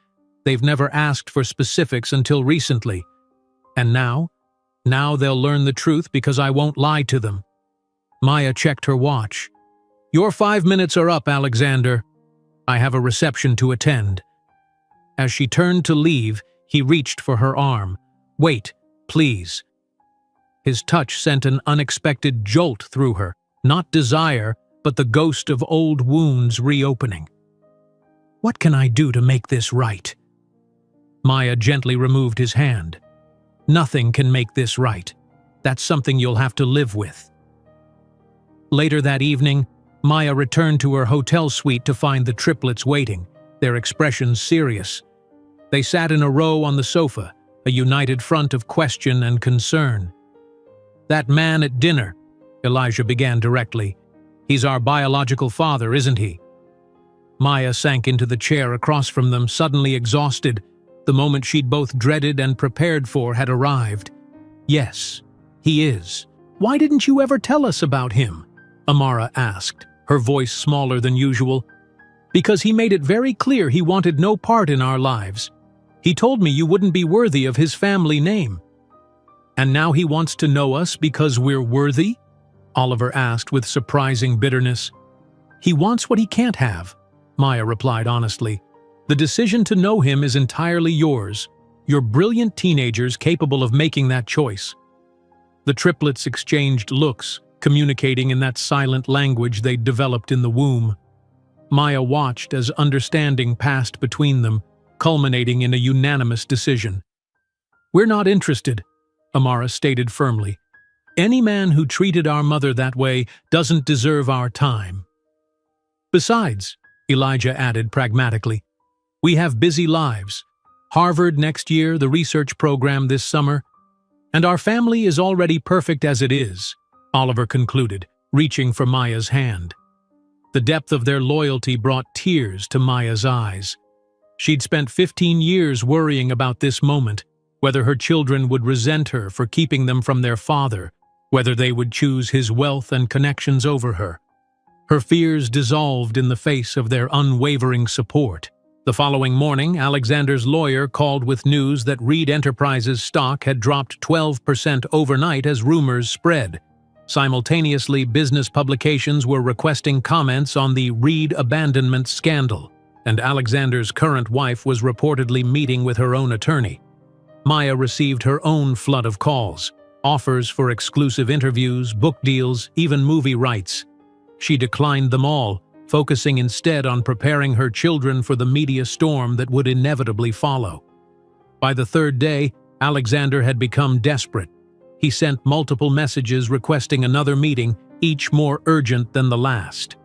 They've never asked for specifics until recently. And now? Now they'll learn the truth because I won't lie to them." Maya checked her watch. "Your 5 minutes are up, Alexander. I have a reception to attend." As she turned to leave, he reached for her arm. "Wait, please." His touch sent an unexpected jolt through her, not desire, but the ghost of old wounds reopening. "What can I do to make this right?" Maya gently removed his hand. "Nothing can make this right. That's something you'll have to live with." Later that evening, Maya returned to her hotel suite to find the triplets waiting, their expressions serious. They sat in a row on the sofa, a united front of question and concern. "That man at dinner," Elijah began directly. "He's our biological father, isn't he?" Maya sank into the chair across from them, suddenly exhausted. The moment she'd both dreaded and prepared for had arrived. "Yes, he is." "Why didn't you ever tell us about him?" Amara asked, her voice smaller than usual. "Because he made it very clear he wanted no part in our lives. He told me you wouldn't be worthy of his family name." "And now he wants to know us because we're worthy?" Oliver asked with surprising bitterness. "He wants what he can't have," Maya replied honestly. "The decision to know him is entirely yours. You're brilliant teenagers capable of making that choice." The triplets exchanged looks, communicating in that silent language they'd developed in the womb. Maya watched as understanding passed between them, culminating in a unanimous decision. "We're not interested," Amara stated firmly. "Any man who treated our mother that way doesn't deserve our time." "Besides," Elijah added pragmatically, "we have busy lives. Harvard next year, the research program this summer. And our family is already perfect as it is," Oliver concluded, reaching for Maya's hand. The depth of their loyalty brought tears to Maya's eyes. She'd spent 15 years worrying about this moment, whether her children would resent her for keeping them from their father, whether they would choose his wealth and connections over her. Her fears dissolved in the face of their unwavering support. The following morning, Alexander's lawyer called with news that Reed Enterprises stock had dropped 12% overnight as rumors spread. Simultaneously, business publications were requesting comments on the Reed abandonment scandal, and Alexander's current wife was reportedly meeting with her own attorney. Maya received her own flood of calls, offers for exclusive interviews, book deals, even movie rights. She declined them all, focusing instead on preparing her children for the media storm that would inevitably follow. By the third day, Alexander had become desperate. He sent multiple messages requesting another meeting, each more urgent than the last.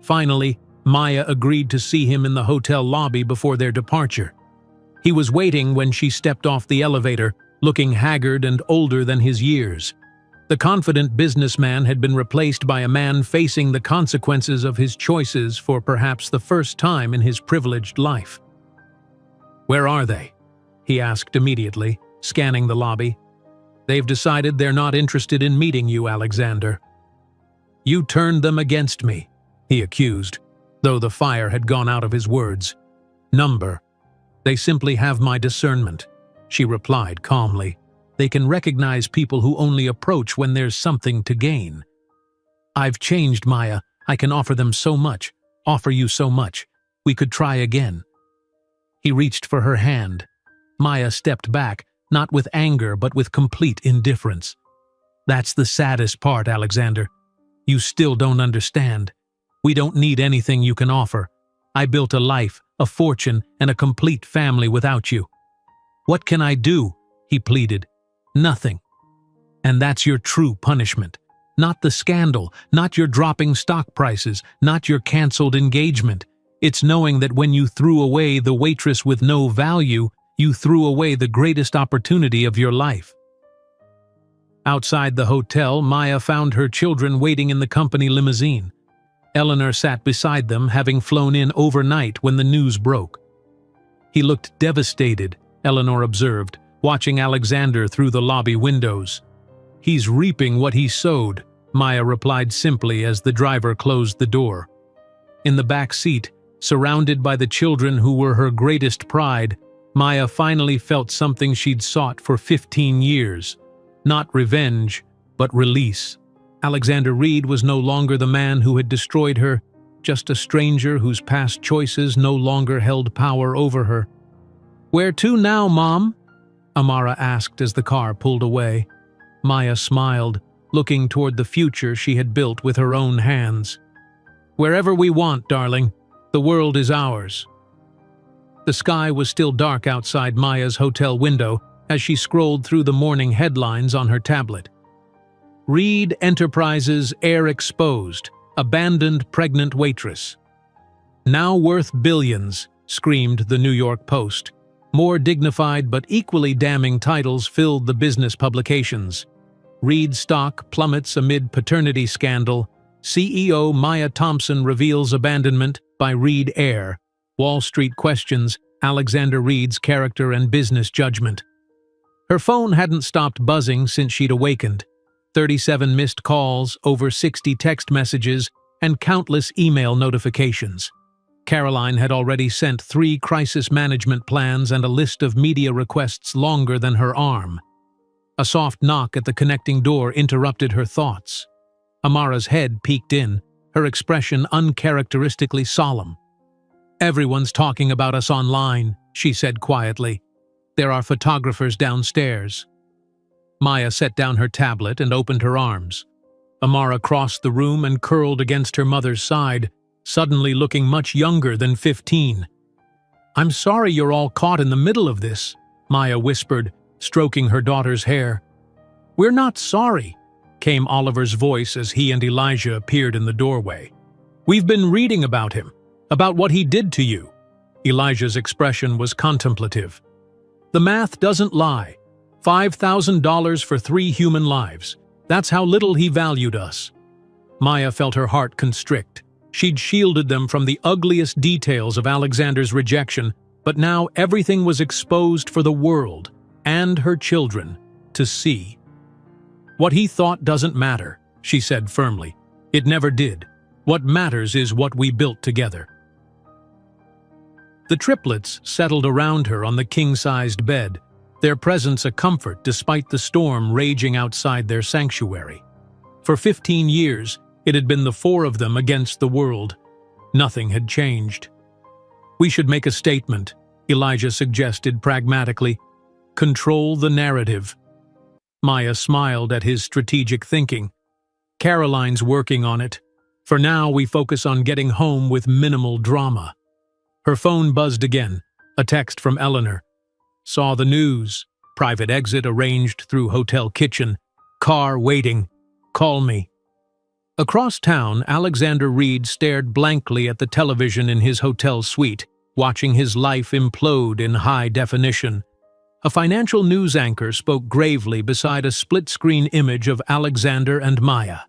Finally, Maya agreed to see him in the hotel lobby before their departure. He was waiting when she stepped off the elevator, looking haggard and older than his years. The confident businessman had been replaced by a man facing the consequences of his choices for perhaps the first time in his privileged life. "Where are they?" he asked immediately, scanning the lobby. "They've decided they're not interested in meeting you, Alexander." "You turned them against me," he accused, though the fire had gone out of his words. "Number. They simply have my discernment," she replied calmly. "They can recognize people who only approach when there's something to gain." "I've changed, Maya. I can offer them so much, offer you so much. We could try again." He reached for her hand. Maya stepped back, not with anger but with complete indifference. "That's the saddest part, Alexander. You still don't understand. We don't need anything you can offer. I built a life, a fortune, and a complete family without you. What can I do?" he pleaded. "Nothing. And that's your true punishment. Not the scandal, not your dropping stock prices, not your canceled engagement. It's knowing that when you threw away the waitress with no value, you threw away the greatest opportunity of your life." Outside the hotel, Maya found her children waiting in the company limousine. Eleanor sat beside them, having flown in overnight when the news broke. "He looked devastated," Eleanor observed, watching Alexander through the lobby windows. "He's reaping what he sowed," Maya replied simply as the driver closed the door. In the back seat, surrounded by the children who were her greatest pride, Maya finally felt something she'd sought for 15 years. Not revenge, but release. Alexander Reed was no longer the man who had destroyed her, just a stranger whose past choices no longer held power over her. "Where to now, Mom?" Amara asked as the car pulled away. Maya smiled, looking toward the future she had built with her own hands. "Wherever we want, darling. The world is ours." The sky was still dark outside Maya's hotel window as she scrolled through the morning headlines on her tablet. "Reed Enterprises heir exposed, abandoned pregnant waitress. Now worth billions," screamed the New York Post. More dignified but equally damning titles filled the business publications. "Reed stock plummets amid paternity scandal. CEO Maya Thompson reveals abandonment by Reed heir. Wall Street questions Alexander Reed's character and business judgment." Her phone hadn't stopped buzzing since she'd awakened. 37 missed calls, over 60 text messages, and countless email notifications. Caroline had already sent 3 crisis management plans and a list of media requests longer than her arm. A soft knock at the connecting door interrupted her thoughts. Amara's head peeked in, her expression uncharacteristically solemn. "Everyone's talking about us online," she said quietly. "There are photographers downstairs." Maya set down her tablet and opened her arms. Amara crossed the room and curled against her mother's side, suddenly looking much younger than 15. "I'm sorry you're all caught in the middle of this," Maya whispered, stroking her daughter's hair. "We're not sorry," came Oliver's voice as he and Elijah appeared in the doorway. "We've been reading about him, about what he did to you." Elijah's expression was contemplative. "The math doesn't lie. $5,000 for 3 human lives. That's how little he valued us." Maya felt her heart constrict. She'd shielded them from the ugliest details of Alexander's rejection, but now everything was exposed for the world, and her children, to see. "What he thought doesn't matter," she said firmly. "It never did. What matters is what we built together." The triplets settled around her on the king-sized bed, their presence a comfort despite the storm raging outside their sanctuary. For 15 years, it had been the four of them against the world. Nothing had changed. "We should make a statement," Elijah suggested pragmatically. "Control the narrative." Maya smiled at his strategic thinking. "Caroline's working on it. For now, we focus on getting home with minimal drama." Her phone buzzed again, a text from Eleanor. "Saw the news. Private exit arranged through hotel kitchen. Car waiting. Call me." Across town, Alexander Reed stared blankly at the television in his hotel suite, watching his life implode in high definition. A financial news anchor spoke gravely beside a split-screen image of Alexander and Maya.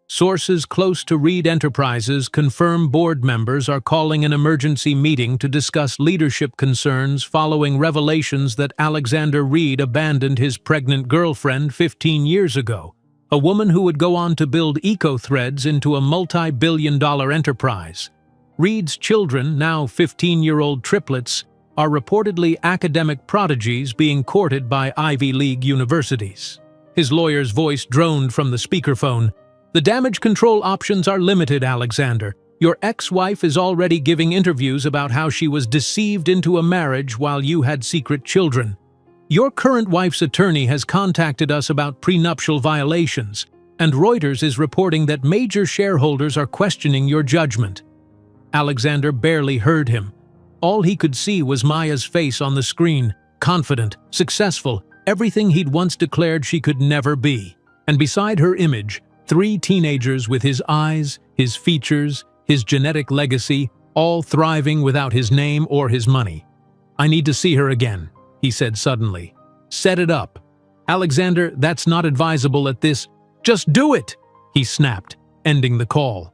Sources close to Reed Enterprises confirm board members are calling an emergency meeting to discuss leadership concerns following revelations that Alexander Reed abandoned his pregnant girlfriend 15 years ago, a woman who would go on to build EcoThreads into a multi-billion-dollar enterprise. Reed's children, now 15-year-old triplets, are reportedly academic prodigies being courted by Ivy League universities. His lawyer's voice droned from the speakerphone. "The damage control options are limited, Alexander. Your ex-wife is already giving interviews about how she was deceived into a marriage while you had secret children. Your current wife's attorney has contacted us about prenuptial violations, and Reuters is reporting that major shareholders are questioning your judgment." Alexander barely heard him. All he could see was Maya's face on the screen, confident, successful, everything he'd once declared she could never be. And beside her image, 3 teenagers with his eyes, his features, his genetic legacy, all thriving without his name or his money. "I need to see her again," he said suddenly. "Set it up." "Alexander, that's not advisable at this—" "Just do it!" he snapped, ending the call.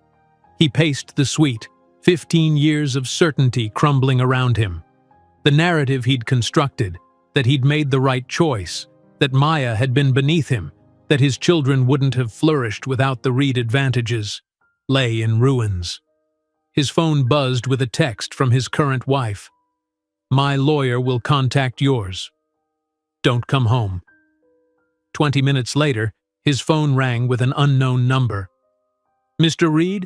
He paced the suite, 15 years of certainty crumbling around him. The narrative he'd constructed, that he'd made the right choice, that Maya had been beneath him, that his children wouldn't have flourished without the Reed advantages, lay in ruins. His phone buzzed with a text from his current wife. "My lawyer will contact yours. Don't come home." 20 minutes later, his phone rang with an unknown number. "Mr. Reed,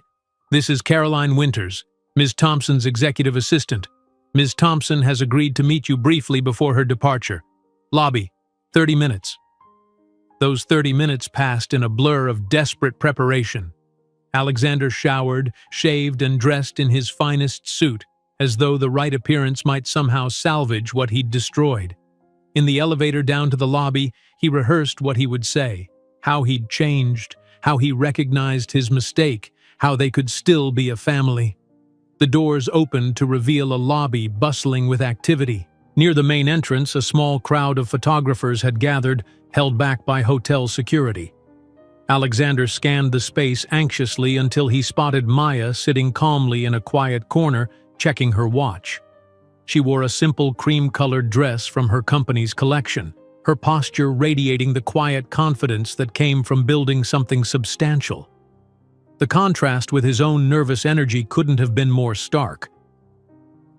this is Caroline Winters, Ms. Thompson's executive assistant. Ms. Thompson has agreed to meet you briefly before her departure. Lobby, 30 minutes. Those 30 minutes passed in a blur of desperate preparation. Alexander showered, shaved, and dressed in his finest suit, as though the right appearance might somehow salvage what he'd destroyed. In the elevator down to the lobby, he rehearsed what he would say, how he'd changed, how he recognized his mistake, how they could still be a family. The doors opened to reveal a lobby bustling with activity. Near the main entrance, a small crowd of photographers had gathered, held back by hotel security. Alexander scanned the space anxiously until he spotted Maya sitting calmly in a quiet corner, checking her watch. She wore a simple cream-colored dress from her company's collection, her posture radiating the quiet confidence that came from building something substantial. The contrast with his own nervous energy couldn't have been more stark.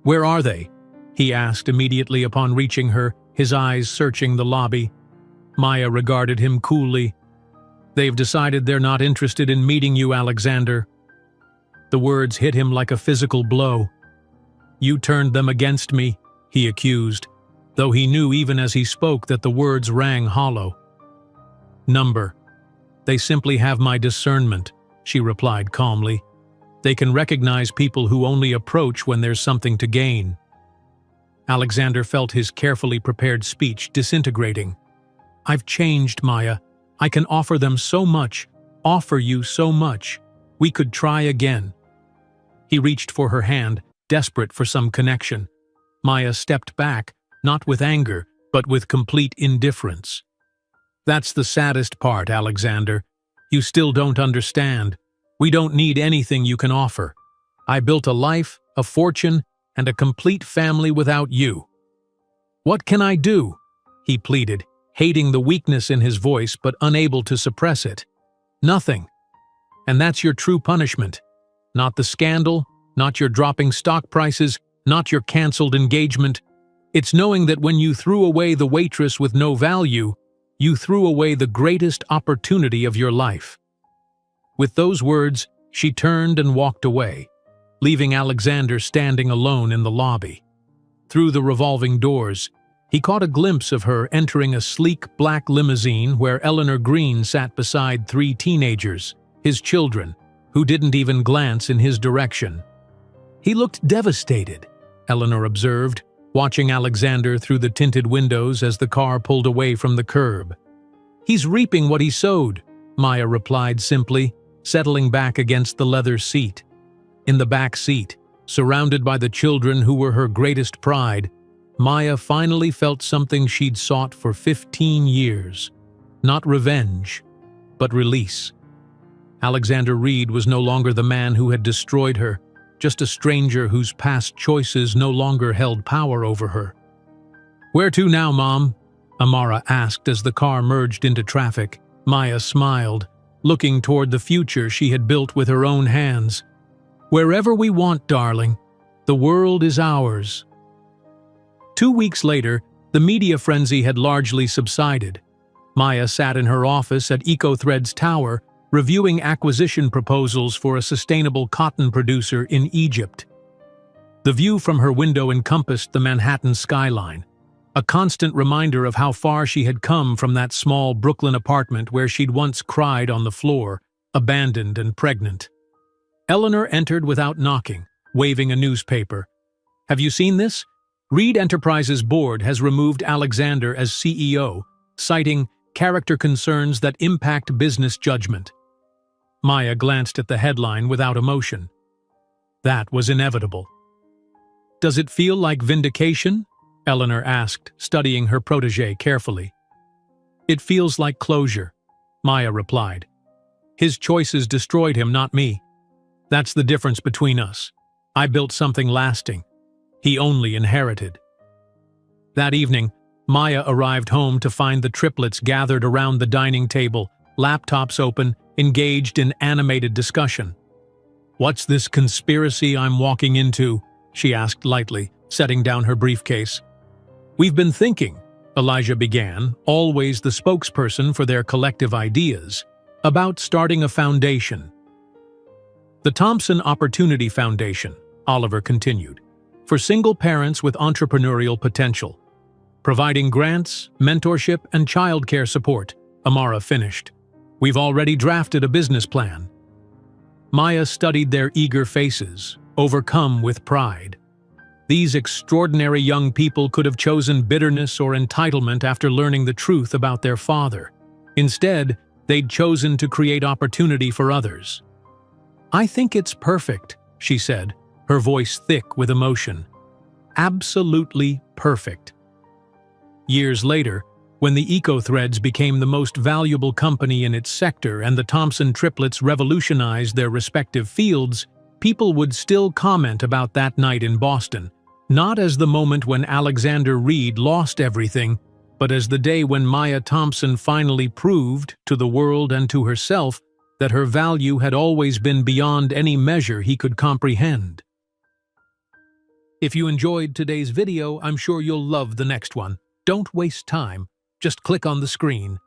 "Where are they?" he asked immediately upon reaching her, his eyes searching the lobby. Maya regarded him coolly. "They've decided they're not interested in meeting you, Alexander." The words hit him like a physical blow. "You turned them against me," he accused, though he knew even as he spoke that the words rang hollow. "Number. They simply have my discernment," she replied calmly. "They can recognize people who only approach when there's something to gain." Alexander felt his carefully prepared speech disintegrating. "I've changed, Maya. I can offer them so much, offer you so much. We could try again." He reached for her hand, desperate for some connection. Maya stepped back, not with anger, but with complete indifference. "That's the saddest part, Alexander. You still don't understand. We don't need anything you can offer. I built a life, a fortune, and a complete family without you." "What can I do?" he pleaded, hating the weakness in his voice but unable to suppress it. "Nothing. And that's your true punishment. Not the scandal, not your dropping stock prices, not your cancelled engagement. It's knowing that when you threw away the waitress with no value, you threw away the greatest opportunity of your life." With those words, she turned and walked away, leaving Alexander standing alone in the lobby. Through the revolving doors, he caught a glimpse of her entering a sleek black limousine where Eleanor Green sat beside 3 teenagers, his children, who didn't even glance in his direction. He looked devastated, Eleanor observed, watching Alexander through the tinted windows as the car pulled away from the curb. "He's reaping what he sowed," Maya replied simply, settling back against the leather seat. In the back seat, surrounded by the children who were her greatest pride, Maya finally felt something she'd sought for 15 years. Not revenge, but release. Alexander Reed was no longer the man who had destroyed her, just a stranger whose past choices no longer held power over her. "Where to now, Mom?" Amara asked as the car merged into traffic. Maya smiled, looking toward the future she had built with her own hands. "Wherever we want, darling. The world is ours." 2 weeks later, the media frenzy had largely subsided. Maya sat in her office at EcoThread's tower, reviewing acquisition proposals for a sustainable cotton producer in Egypt. The view from her window encompassed the Manhattan skyline, a constant reminder of how far she had come from that small Brooklyn apartment where she'd once cried on the floor, abandoned and pregnant. Eleanor entered without knocking, waving a newspaper. "Have you seen this? Reed Enterprises' board has removed Alexander as CEO, citing character concerns that impact business judgment." Maya glanced at the headline without emotion. That was inevitable. "Does it feel like vindication?" Eleanor asked, studying her protégé carefully. "It feels like closure," Maya replied. "His choices destroyed him, not me. That's the difference between us. I built something lasting. He only inherited." That evening, Maya arrived home to find the triplets gathered around the dining table, laptops open, engaged in animated discussion. "What's this conspiracy I'm walking into?" she asked lightly, setting down her briefcase. "We've been thinking," Elijah began, always the spokesperson for their collective ideas, "about starting a foundation." "The Thompson Opportunity Foundation," Oliver continued, "for single parents with entrepreneurial potential. Providing grants, mentorship, and childcare support," Amara finished. "We've already drafted a business plan." Maya studied their eager faces, overcome with pride. These extraordinary young people could have chosen bitterness or entitlement after learning the truth about their father. Instead, they'd chosen to create opportunity for others. "I think it's perfect," she said, her voice thick with emotion. "Absolutely perfect." Years later, when the EcoThreads became the most valuable company in its sector and the Thompson triplets revolutionized their respective fields, people would still comment about that night in Boston, not as the moment when Alexander Reed lost everything, but as the day when Maya Thompson finally proved, to the world and to herself, that her value had always been beyond any measure he could comprehend. If you enjoyed today's video, I'm sure you'll love the next one. Don't waste time. Just click on the screen.